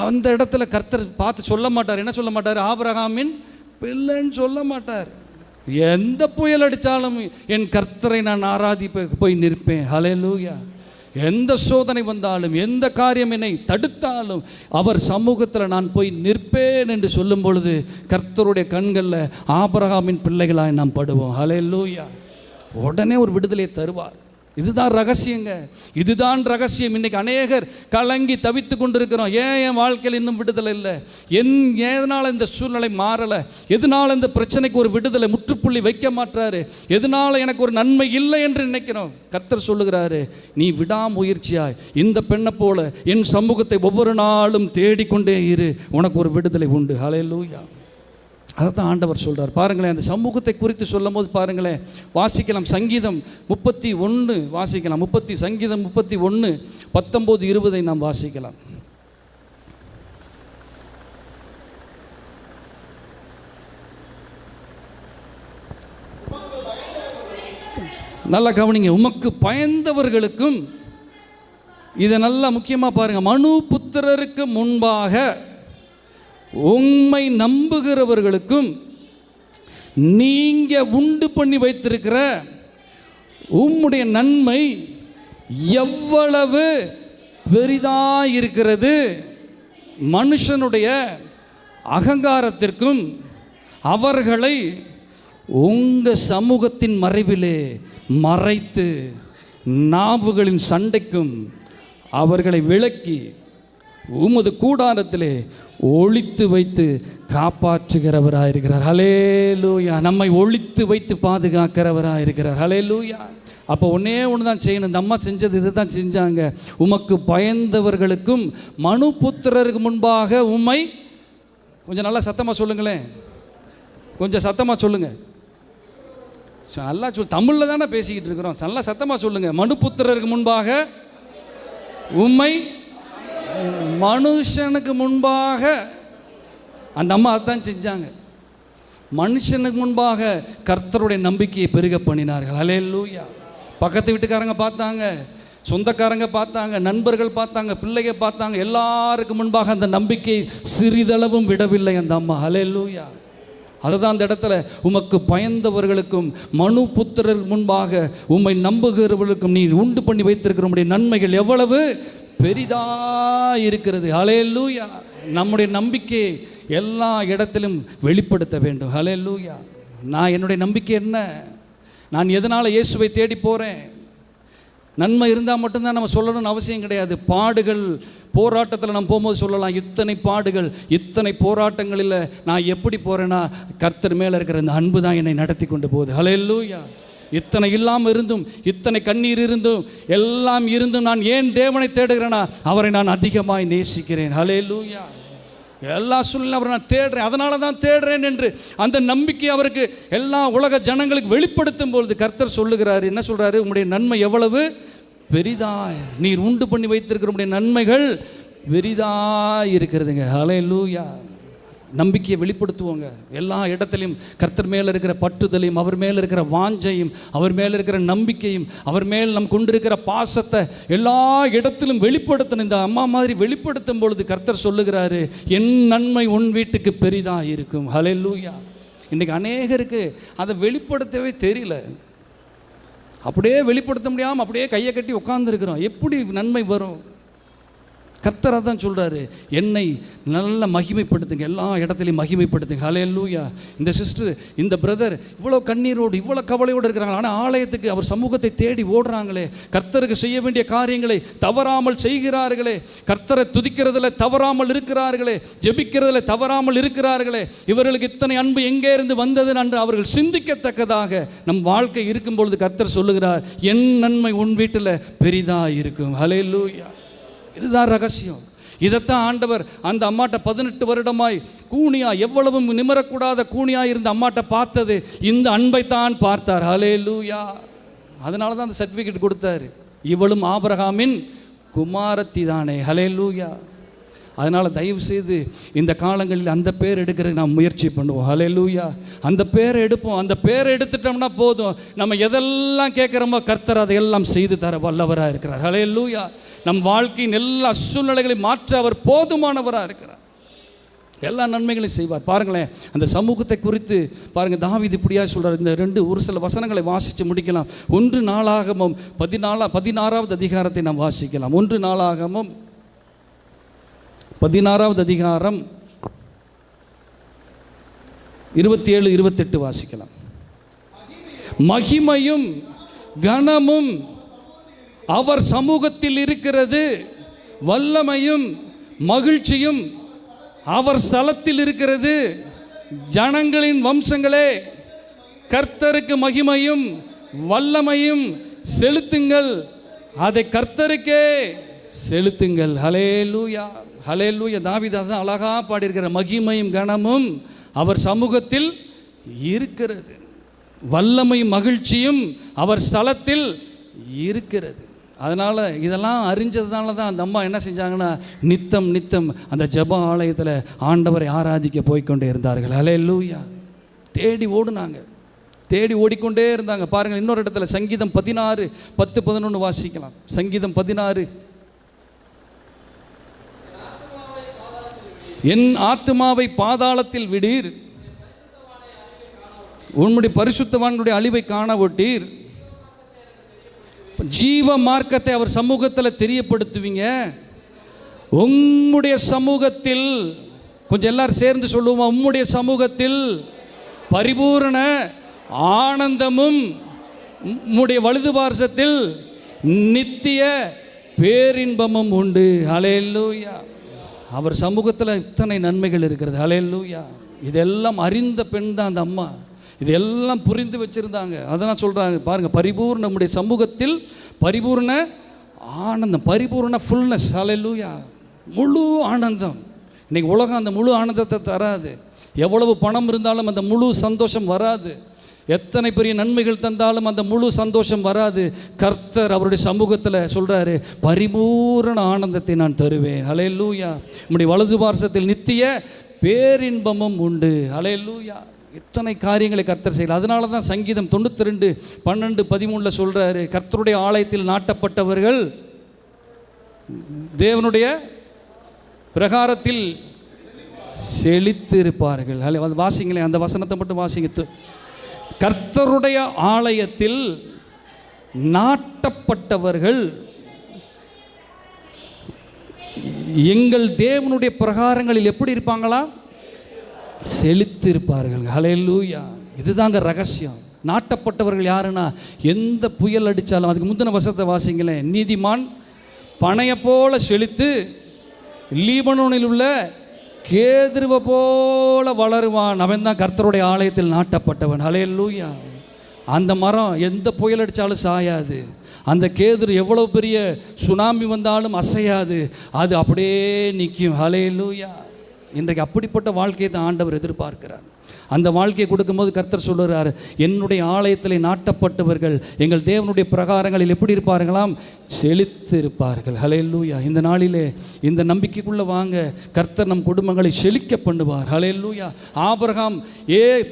அந்த இடத்துல கர்த்தர் பார்த்து சொல்ல மாட்டார். என்ன சொல்ல மாட்டார்? ஆபிரகாமின் பிள்ளைன்னு சொல்ல மாட்டார். எந்த புயல் அடித்தாலும் என் கர்த்தரை நான் ஆராதிப்ப போய் நிற்பேன். ஹல்லேலூயா. எந்த சோதனை வந்தாலும், எந்த காரியம் என்னை தடுத்தாலும் அவர் சமூகத்தில் நான் போய் நிற்பேன் என்று சொல்லும் பொழுது கர்த்தருடைய கண்களில் ஆபிரகாமின் பிள்ளைகளாய் நாம் படுவோம். ஹல்லேலூயா. உடனே ஒரு விடுதலையை தருவார். இதுதான் ரகசியங்க, இதுதான் ரகசியம். இன்னைக்கு அநேகர் கலங்கி தவித்து கொண்டிருக்கிறோம். என் வாழ்க்கையில் இன்னும் விடுதலை இல்லை, எதனால் இந்த சூழ்நிலை மாறலை, எதனால் இந்த பிரச்சனைக்கு ஒரு விடுதலை முற்றுப்புள்ளி வைக்க மாட்டாரு, எதனால் எனக்கு ஒரு நன்மை இல்லை என்று நினைக்கிறோம். கர்த்தர் சொல்லுகிறாரு, நீ விடாமுயற்சியாய் இந்த பெண்ணை போல என் சமூகத்தை ஒவ்வொரு நாளும் தேடிக்கொண்டே இரு, உனக்கு ஒரு விடுதலை உண்டு. ஹல்லேலூயா. அதை தான் ஆண்டவர் சொல்கிறார். பாருங்களேன், அந்த சமூகத்தை குறித்து சொல்லும் போது பாருங்களேன், வாசிக்கலாம் சங்கீதம் 31 வாசிக்கலாம். சங்கீதம் 31 19 20 நாம் வாசிக்கலாம். நல்லா கவனிங்க. உமக்கு பயந்தவர்களுக்கும், இதை நல்லா முக்கியமாக பாருங்கள், மனு புத்திரருக்கு முன்பாக உம்மை நம்புகிறவர்களுக்கும் நீங்க உண்டு பண்ணி வைத்திருக்கிற உம்முடைய நன்மை எவ்வளவு பெரிதாக இருக்கிறது. மனுஷனுடைய அகங்காரத்திற்கும் அவர்களை உங்கள் சமூகத்தின் மறைவிலே மறைத்து நாவுகளின் சண்டைக்கும் அவர்களை விலக்கி உமது கூடாரத்திலே ஒளித்து வைத்து காப்பாற்றுகிறவராயிருக்கிறார். ஹல்லேலூயா. நம்மை ஒளித்து வைத்து பாதுகாக்கிறவராயிருக்கிறார். ஹல்லேலூயா. அப்போ ஒன்றே ஒன்று தான் செய்யணும். இந்த அம்மா செஞ்சது இது தான் செஞ்சாங்க. உமக்கு பயந்தவர்களுக்கும் மனு புத்திரருக்கு முன்பாக உம்மை, கொஞ்சம் நல்லா சத்தமாக சொல்லுங்களேன், கொஞ்சம் சத்தமாக சொல்லுங்கள். நல்லா தமிழில் தானே பேசிக்கிட்டு இருக்கிறோம், நல்லா சத்தமாக சொல்லுங்கள். மனு புத்திரருக்கு முன்பாக உம்மை, மனுஷனுக்கு முன்பாக, அந்த அம்மா அதான் செஞ்சாங்க. மனுஷனுக்கு முன்பாக கர்த்தருடைய நம்பிக்கையை பெருக பண்ணினார்கள். ஹல்லேலூயா. பக்கத்து வீட்டுக்காரங்க பார்த்தாங்க, சொந்தக்காரங்க பார்த்தாங்க, நண்பர்கள் பார்த்தாங்க, பிள்ளைங்க பார்த்தாங்க, எல்லாருக்கும் முன்பாக அந்த நம்பிக்கை சிறிதளவும் விடவில்லை அந்த அம்மா. ஹல்லேலூயா. அதுதான் அந்த இடத்துல, உமக்கு பயந்தவர்களுக்கும் மனு புத்திரர் முன்பாக உம்மை நம்புகிறவர்களுக்கும் நீ உண்டு பண்ணி வைத்திருக்கிற உம்முடைய நன்மைகள் எவ்வளவு பெரிதாக இருக்கிறது. ஹல்லேலூயா. நம்முடைய நம்பிக்கை எல்லா இடத்திலும் வெளிப்படுத்த வேண்டும். ஹல்லேலூயா. நான் என்னுடைய நம்பிக்கை என்ன? நான் எதனால் இயேசுவை தேடி போகிறேன்? நன்மை இருந்தால் மட்டும்தான் நம்ம சொல்லணும்னு அவசியம் கிடையாது. பாடுகள் போராட்டத்தில் நம்ம போகும்போது சொல்லலாம், இத்தனை பாடுகள் இத்தனை போராட்டங்களில் நான் எப்படி போகிறேன்னா கர்த்தர் மேலே இருக்கிற இந்த அன்பு தான் என்னை நடத்தி கொண்டு போகுது. ஹல்லேலூயா. இத்தனை இல்லாமல் இருந்தும், இத்தனை கண்ணீர் இருந்தும், எல்லாம் இருந்தும் நான் ஏன் தேவனை தேடுகிறேன்னா அவரை நான் அதிகமாய் நேசிக்கிறேன். ஹல்லேலூயா. எல்லா சூழ்நிலையும் அவரை நான் தேடுறேன், அதனால தான் தேடுறேன் என்று அந்த நம்பிக்கை அவருக்கு எல்லா உலக ஜனங்களுக்கு வெளிப்படுத்தும் பொழுது கர்த்தர் சொல்லுகிறாரு, என்ன சொல்கிறாரு? உங்களுடைய நன்மை எவ்வளவு பெரிதாய், நீர் உண்டு பண்ணி வைத்திருக்கிற உடைய நன்மைகள் பெரிதாய் இருக்கிறதுங்க. ஹல்லேலூயா. நம்பிக்கையை வெளிப்படுத்துவோங்க. எல்லா இடத்துலையும் கர்த்தர் மேலே இருக்கிற பற்றுதலையும், அவர் மேலே இருக்கிற வாஞ்சையும், அவர் மேலே இருக்கிற நம்பிக்கையும், அவர் மேல் நம் கொண்டிருக்கிற பாசத்தை எல்லா இடத்திலும் வெளிப்படுத்தணும். இந்த அம்மா மாதிரி வெளிப்படுத்தும் பொழுது கர்த்தர் சொல்லுகிறாரு, என் நன்மை உன் வீட்டுக்கு பெரிதாக இருக்கும். ஹல்லேலூயா. இன்றைக்கி அநேகருக்கு அதை வெளிப்படுத்தவே தெரியல. அப்படியே வெளிப்படுத்த முடியாமல் அப்படியே கையை கட்டி உட்கார்ந்துருக்கிறோம். எப்படி நன்மை வரும்? கர்த்தர் தான் சொல்கிறாரு, என்னை நல்ல மகிமைப்படுத்துங்க, எல்லா இடத்துலையும் மகிமைப்படுத்துங்க. ஹல்லேலூயா. இந்த சிஸ்டர், இந்த பிரதர் இவ்வளோ கண்ணீரோடு இவ்வளோ கவலையோடு இருக்கிறாங்க, ஆனால் ஆலயத்துக்கு அவர் சமூகத்தை தேடி ஓடுறாங்களே, கர்த்தருக்கு செய்ய வேண்டிய காரியங்களை தவறாமல் செய்கிறார்களே, கர்த்தரை துதிக்கிறதுல தவறாமல் இருக்கிறார்களே, ஜெபிக்கிறதுல தவறாமல் இருக்கிறார்களே, இவர்களுக்கு இத்தனை அன்பு எங்கே இருந்து வந்தது என்று அவர்கள் சிந்திக்கத்தக்கதாக நம் வாழ்க்கை இருக்கும் பொழுது கர்த்தர் சொல்லுகிறார், என் நன்மை உன் வீட்டில் பெரிதாக இருக்கும். ஹல்லேலூயா. இதுதான் ரகசியம். இதைத்தான் ஆண்டவர் அந்த அம்மாட்ட 18 வருடமாய் கூனியா, எவ்வளவும் நிமிரக்கூடாத கூனியா இருந்த அம்மாட்ட பார்த்தது இந்த அன்பைத்தான் பார்த்தார். ஹல்லேலூயா. அதனால தான் அந்த சர்டிஃபிகேட் கொடுத்தாரு, இவளும் ஆபிரகாமின் குமாரத்தி தானே. ஹல்லேலூயா. அதனால் தயவு செய்து இந்த காலங்களில் அந்த பேர் எடுக்கிறதுக்கு நாம் முயற்சி பண்ணுவோம். ஹல்லேலூயா. அந்த பேரை எடுப்போம். அந்த பேரை எடுத்துட்டோம்னா போதும், நம்ம எதெல்லாம் கேட்குறோமோ கர்த்தர் அதையெல்லாம் செய்து தர வல்லவராக இருக்கிறார். ஹல்லேலூயா. நம் வாழ்க்கையின் எல்லா சூழ்நிலைகளையும் மாற்ற அவர் போதுமானவராக இருக்கிறார். எல்லா நன்மைகளையும் செய்வார். பாருங்களேன், அந்த சமூகத்தை குறித்து பாருங்கள், தாவீது இப்படியா சொல்கிறார். இந்த ஒரு சில வசனங்களை வாசித்து முடிக்கலாம். 1 நாளாகமம் 16வது அதிகாரத்தை நாம் வாசிக்கலாம். 1 நாளாகமம் 16வது அதிகாரம் 27 28 வாசிக்கலாம். மகிமையும் கனமும் அவர் சமூகத்தில் இருக்கிறது வல்லமையும் மகிழ்ச்சியும், அவர் ஸ்தலத்தில் இருக்கிறது ஜனங்களின் வம்சங்களே, கர்த்தருக்கு மகிமையும் வல்லமையும் செலுத்துங்கள், அதை கர்த்தருக்கே செலுத்துங்கள். ஹல்லேலூயா, ஹல்லேலூயா. தாவீது அதான் அழகா பாடியிருக்கிற, மகிமையும் கனமும் அவர் சமூகத்தில் இருக்கிறது, வல்லமையும் மகிழ்ச்சியும் அவர் ஸ்தலத்தில் இருக்கிறது. அதனால் இதெல்லாம் அறிஞ்சதுனால தான் அந்த அம்மா என்ன செஞ்சாங்கன்னா, நித்தம் நித்தம் அந்த ஜெப ஆலயத்தில் ஆண்டவரை ஆராதிக்க போய்கொண்டே இருந்தார்கள். ஹல்லேலூயா. தேடி ஓடுனாங்க, தேடி ஓடிக்கொண்டே இருந்தாங்க. பாருங்கள், இன்னொரு இடத்துல சங்கீதம் 16 10 11 வாசிக்கலாம். சங்கீதம் 16, என் ஆத்துமாவை பாதாளத்தில் விடீர், உன்னுடைய பரிசுத்தவான்களுடைய அழிவை காண ஒட்டீர். ஜீவ மார்க்கத்தை அவர் சமூகத்தில் தெரியப்படுத்துவீங்க. உம்முடைய சமூகத்தில், கொஞ்சம் எல்லாரும் சேர்ந்து சொல்லுவோம், உம்முடைய சமூகத்தில் பரிபூரண ஆனந்தமும் உம்முடைய வலது பார்சத்தில் நித்திய பேரின்பமும் உண்டு. ஹல்லேலூயா. அவர் சமூகத்தில் இத்தனை நன்மைகள் இருக்கிறது. ஹல்லேலூயா. இதெல்லாம் அறிந்த பெண் தான் அந்த அம்மா, இதெல்லாம் புரிந்து வச்சுருந்தாங்க. அதெல்லாம் சொல்கிறாங்க பாருங்கள், பரிபூர்ண நம்முடைய சமூகத்தில் பரிபூர்ண ஆனந்தம், பரிபூர்ண ஃபுல்னஸ். ஹல்லேலூயா. முழு ஆனந்தம். இன்றைக்கி உலகம் அந்த முழு ஆனந்தத்தை தராது. எவ்வளவு பணம் இருந்தாலும் அந்த முழு சந்தோஷம் வராது. எத்தனை பெரிய நன்மைகள் தந்தாலும் அந்த முழு சந்தோஷம் வராது. கர்த்தர் அவருடைய சமூகத்தில் சொல்கிறாரு, பரிபூரண ஆனந்தத்தை நான் தருவேன். ஹல்லேலூயா. நம்முடைய வலது பார்சத்தில் நித்திய பேரின்பமும் உண்டு. ஹல்லேலூயா. இத்தனை காரியங்களை கர்த்தர் செய்யலாம். அதனால தான் சங்கீதம் 92 12 13 சொல்கிறாரு, கர்த்தருடைய ஆலயத்தில் நாட்டப்பட்டவர்கள் தேவனுடைய பிரகாரத்தில் செழித்து இருப்பார்கள். அது வாசிங்களேன், அந்த வசனத்தை மட்டும் வாசிங்க. கர்த்தருடைய ஆலயத்தில் நாட்டப்பட்டவர்கள் எங்கள் தேவனுடைய பிரகாரங்களில் எப்படி இருப்பாங்களா? செழித்து இருப்பார்கள். ஹல்லேலூயா. இதுதாங்க ரகசியம். நாட்டப்பட்டவர்கள் யாருன்னா, எந்த புயல் அடித்தாலும், அதுக்கு முந்தின வசனத்தை வாசிங்களேன், நீதிமான் பனையை போல செழித்து லீபனோனில் உள்ள கேதுருவை போல வளருவான். அவன் தான் கர்த்தருடைய ஆலயத்தில் நாட்டப்பட்டவன். ஹல்லேலூயா. அந்த மரம் எந்த புயல் அடித்தாலும் சாயாது. அந்த கேதுரு எவ்வளோ பெரிய சுனாமி வந்தாலும் அசையாது. அது அப்படியே நிற்கும். ஹல்லேலூயா. இன்றைக்கு அப்படிப்பட்ட வாழ்க்கையை தான் ஆண்டவர் எதிர்பார்க்கிறார். அந்த வாழ்க்கையை கொடுக்கும்போது கர்த்தர் சொல்லுறார், என்னுடைய ஆலயத்தில் நாட்டப்பட்டவர்கள் எங்கள் தேவனுடைய பிரகாரங்களில் எப்படி இருப்பார்களாம்? செழித்து இருப்பார்கள். ஹல்லேலூயா. இந்த நாளிலே இந்த நம்பிக்கைக்குள்ளே வாங்க, கர்த்தர் நம் குடும்பங்களை செழிக்க பண்ணுவார். ஹல்லேலூயா. ஆபிரகாம்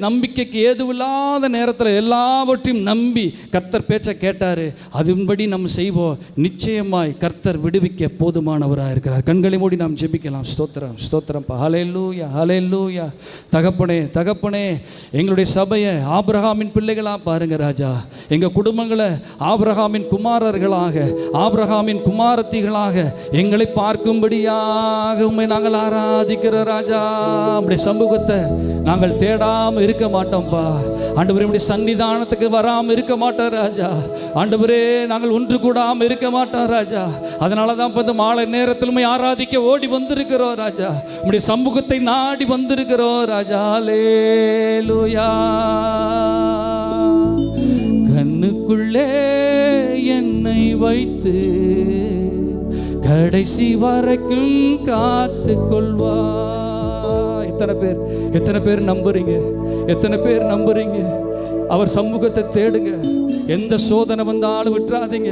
நம்பிக்கைக்கு ஏதுவில்லாத நேரத்தில் எல்லாவற்றையும் நம்பி கர்த்தர் பேச்சை கேட்டார். அதன்படி நம்ம செய்வோம். நிச்சயமாய் கர்த்தர் விடுவிக்க போதுமானவராக இருக்கிறார். கண்களை மூடி நாம் ஜெபிக்கலாம். ஸ்தோத்திரம், ஸ்தோத்திரம்ப்பா. ஹல்லேலூயா, ஹல்லேலூயா. தகப்பனே, தகப்பனே, எங்களுடைய சபையை ஆபிரகாமின் பிள்ளைகளாக பாருங்க ராஜா. எங்கள் குடும்பங்களை ஆபிரகாமின் குமாரர்களாக, ஆபிரகாமின் குமாரத்திகளாக எங்களை பார்க்கும்படியாக உம்மை நாங்கள் ஆராதிக்கிற ராஜா. நம்முடைய சமூகத்தை நாங்கள் தேடாமல் இருக்க மாட்டோம்ப்பா. ஆண்டவரே, நம்முடைய சன்னிதானத்துக்கு வராமல் இருக்க மாட்டோம் ராஜா. ஆண்டவரே, நாங்கள் ஒன்று கூடாமல் இருக்க மாட்டோம் ராஜா. அதனால தான் இப்போ இந்த மாலை நேரத்திலுமே ஆராதிக்க ஓடி வந்திருக்கிறோம் ராஜா. நம்முடைய சமூகத்தை நாடி வந்திருக்கிறோம் ராஜா. ஹல்லேலூயா. கண்ணுக்குள்ளே என்னை வைத்து கடைசி வரைக்கும் காத்து கொள்வா. எத்தனை பேர் நம்புறீங்க? எத்தனை பேர் நம்புறீங்க? அவர் சமூகத்தை தேடுங்க. எந்த சோதனை வந்தாலும் விட்டுறாதீங்க,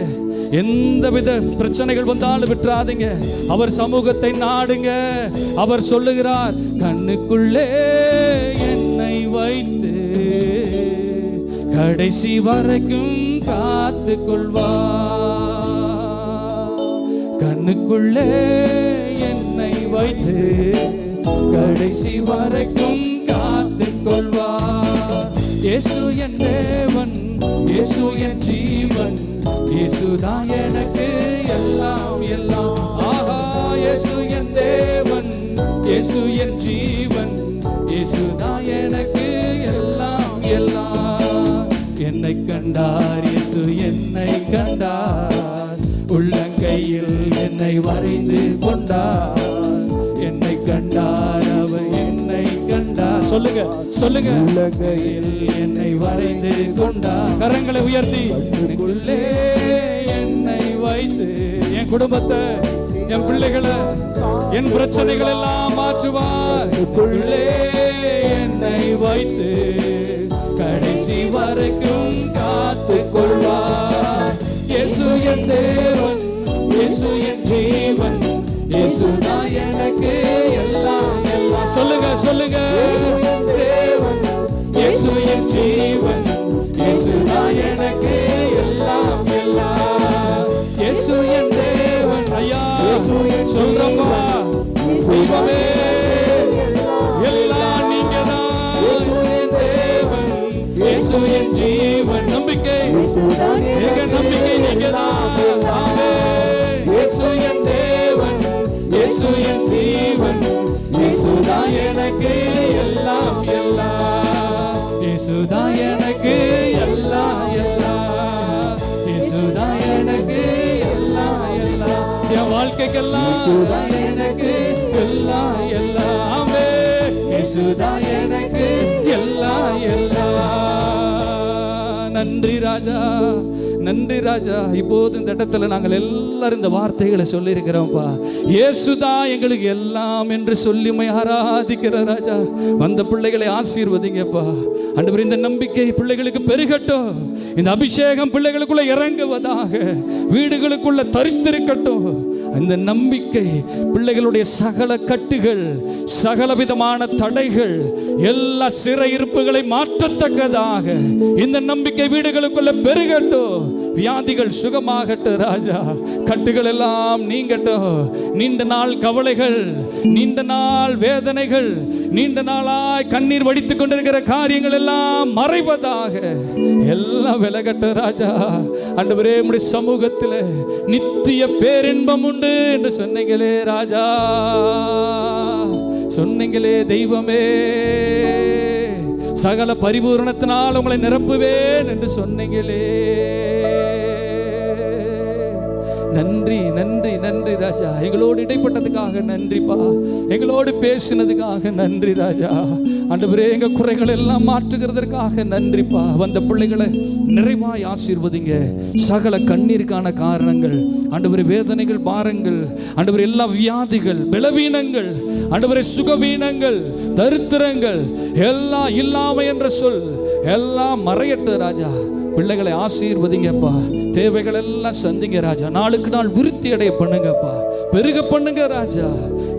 எந்த வித பிரச்சனைகள் வந்தாலும் விட்டுறாதீங்க. அவர் சமூகத்தை நாடுங்க. அவர் சொல்லுகிறார், கண்ணுக்குள்ளே என்னை வைத்து கடைசி வரைக்கும் காத்து கொள்வா. கண்ணுக்குள்ளே என்னை வைத்து கடைசி வரைக்கும் காத்து கொள்வா. இயேசு என் தேவன், இயேசு என் ஜீவன், இயேசுதான் எனக்கு எல்லாம் எல்லாம். ஆஹா, இயேசு என் தேவன், இயேசு என் ஜீவன், இயேசுதான் எனக்கு எல்லாம் எல்லாம். என்னை கண்டார் இயேசு, என்னை கண்டார், வரைந்து கொண்டார். என்னை கண்டார், அவர் என்னை கண்டார். சொல்லுங்க சொல்லுங்க. உள்ளங்கையில் என்னை வரைந்து கொண்டார். கரங்களை உயர்த்தி உள்ளே என்னை வைத்து என் குடும்பத்தை, என் பிள்ளைகளை, என் பிரச்சனைகள் எல்லாம் மாற்றுவார். உள்ளே என்னை வைத்து கடைசி வரைக்கும் காத்து கொள்வார். இயேசு என் தேவன், இயேசு என் ஜீவன், இயேசுதான் எனக்கு எல்லாம் எல்லாம். சொல்லுங்க சொல்லுங்க. தேவன், இயேசு என் ஜீவன், இயேசுதான் எனக்கு எல்லாம் எல்லாம். இயேசு என் தேவன். ஐயா சொல்றப்பா, தெய்வமே எல்லாம் நீங்கதான். தேவன், இயேசு என் ஜீவன். நம்பிக்கை, எங்க நம்பிக்கை நீங்கதான். இயேசு என் தேவன், இயேசு என் ஜீவன், இயேசுதான் எனக்கு எல்லாம் எல்லாம். இயேசுதான் எனக்கு எல்லாம் எல்லாம். இயேசுதான் எனக்கு எல்லாம் எல்லாம். என் வாழ்க்கைக்கெல்லாம் எனக்கு எல்லாம் எல்லாம். இயேசுதான் எனக்கு எல்லாம் எல்லாம். நன்றி ராஜா, நன்றி ராஜா. இப்போது இந்த இடத்துல நாங்கள் எல்லாரும் இந்த வார்த்தைகளை சொல்லி இருக்கிறோம்ப்பா. இயேசுதான் எங்களுக்கு எல்லாம் என்று சொல்லி ஆராதிக்கிற ராஜா. வந்த பிள்ளைகளை ஆசீர்வதிங்கப்பா. ஆண்டவரே, இந்த நம்பிக்கை பிள்ளைகளுக்கு பெருகட்டும். இந்த அபிஷேகம் பிள்ளைகளுக்குள்ள இறங்குவதாக, வீடுகளுக்குள்ள தரித்திருக்கட்டும். இந்த நம்பிக்கை பிள்ளைகளுடைய சகல கட்டுகள், சகல விதமான தடைகள், எல்லா சிறையிருப்புகளை மாற்றத்தக்கதாக இந்த நம்பிக்கை வீடுகளுக்குள்ள பெருகட்டும். வியாதிகள் சுகமாகட்டும் ராஜா. கட்டுகள் எல்லாம் நீங்கட்டும். நீண்ட நாள் கவலைகள், நீண்ட நாள் வேதனைகள், நீண்ட நாளாய் கண்ணீர் வடித்துக் கொண்டிருக்கிற காரியங்கள் எல்லாம் மறைவதாக, எல்லாம் விலகட்டும் ராஜா. ஆண்டவரே, உம்முடைய சமூகத்தில் நித்திய பேரின்பம் உண்டு என்று சொன்னீங்களே ராஜா, சொன்னீங்களே தெய்வமே. சகல பரிபூரணத்தினால் உங்களை நிரப்புவேன் என்று சொன்னீங்களே. நன்றி நன்றி நன்றி ராஜா. எங்களோடு இடைப்பட்டதுக்காக நன்றிப்பா. எங்களோடு பேசினதுக்காக நன்றி ராஜா. ஆண்டவரே, எங்கள் குறைகள் எல்லாம் மாற்றுகிறதற்காக நன்றிப்பா. வந்த பிள்ளைகளை நிறைவாய் ஆசீர்வதிங்க. சகல கண்ணீருக்கான காரணங்கள் ஆண்டவரே, வேதனைகள், பாரங்கள் ஆண்டவரே, எல்லா வியாதிகள், பலவீனங்கள் ஆண்டவரே, சுகவீனங்கள், தரித்திரங்கள் எல்லாம் இல்லாமை என்ற சொல் எல்லாம் மறையட்டு ராஜா. பிள்ளைகளை ஆசீர்வதிங்கப்பா. தேவைகள் எல்லாம் சந்திங்க ராஜா. நாளுக்கு நாள் விருத்தி அடைய பண்ணுங்கப்பா. பெருக பண்ணுங்க ராஜா.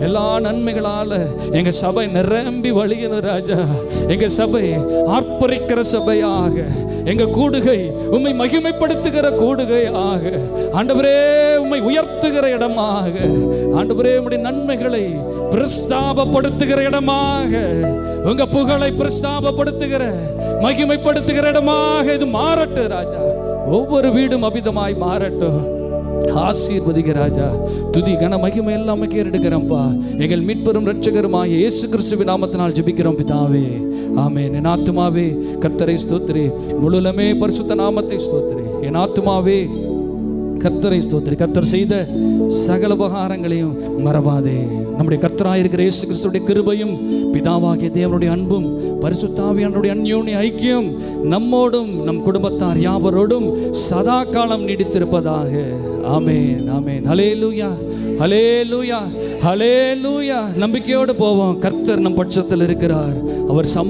எல்லா நன்மைகளால எங்க சபை நிரம்பி வழியணும் ராஜா. எங்க சபை ஆர்ப்பரிக்கிற சபையாக, எங்க கூடுகை உம்மை மகிமைப்படுத்துகிற கூடுகையாக, ஆண்டவரே உம்மை உயர்த்துகிற இடமாக, ஆண்டவரே உம்முடைய நன்மைகளை பிரஸ்தாபப்படுத்துகிற இடமாக, உங்க புகழை பிரஸ்தாபப்படுத்துகிற, மகிமைப்படுத்துகிற இடமாக இது மாறட்டும் ராஜா. ஒவ்வொரு வீடும் அபிதமாய் மாறட்டும். ஆசீர்வதிக ராஜா. துதி கன மகிமை எல்லாமே கேட்டெடுக்கிறோம்ப்பா. எங்கள் மீட்பெரும் இரட்சகருமாகிய இயேசு கிறிஸ்துவின் நாமத்தினால் ஜெபிக்கிறோம் பிதாவே, ஆமென். என் ஆத்துமாவே கர்த்தரை ஸ்தோத்திரி, முழுலமே பரிசுத்த நாமத்தை ஸ்தோத்திரி. என் ஆத்துமாவே கர்த்தரை ஸ்தோத்திரி. கர்த்தர் செய்த சகல உபகாரங்களையும் மறவாதே. நம்முடைய கர்த்தராயிருக்கிற இயேசு கிறிஸ்துவின் கிருபையும், பிதாவாகிய தேவனுடைய அன்பும், பரிசுத்த ஆவியானவருடைய அந்யோன்ய ஐக்கியம் நம்மோடும் நம் குடும்பத்தார் யாவரோடும் சதா காலம் நீடித்திருப்பதாக. ஆமென் ஆமென். ஹல்லேலூயா ஹல்லேலூயா ஹல்லேலூயா. நம்பிக்கையோடு போவோம். கர்த்தர் நம் பட்சத்தில் இருக்கிறார். அவர்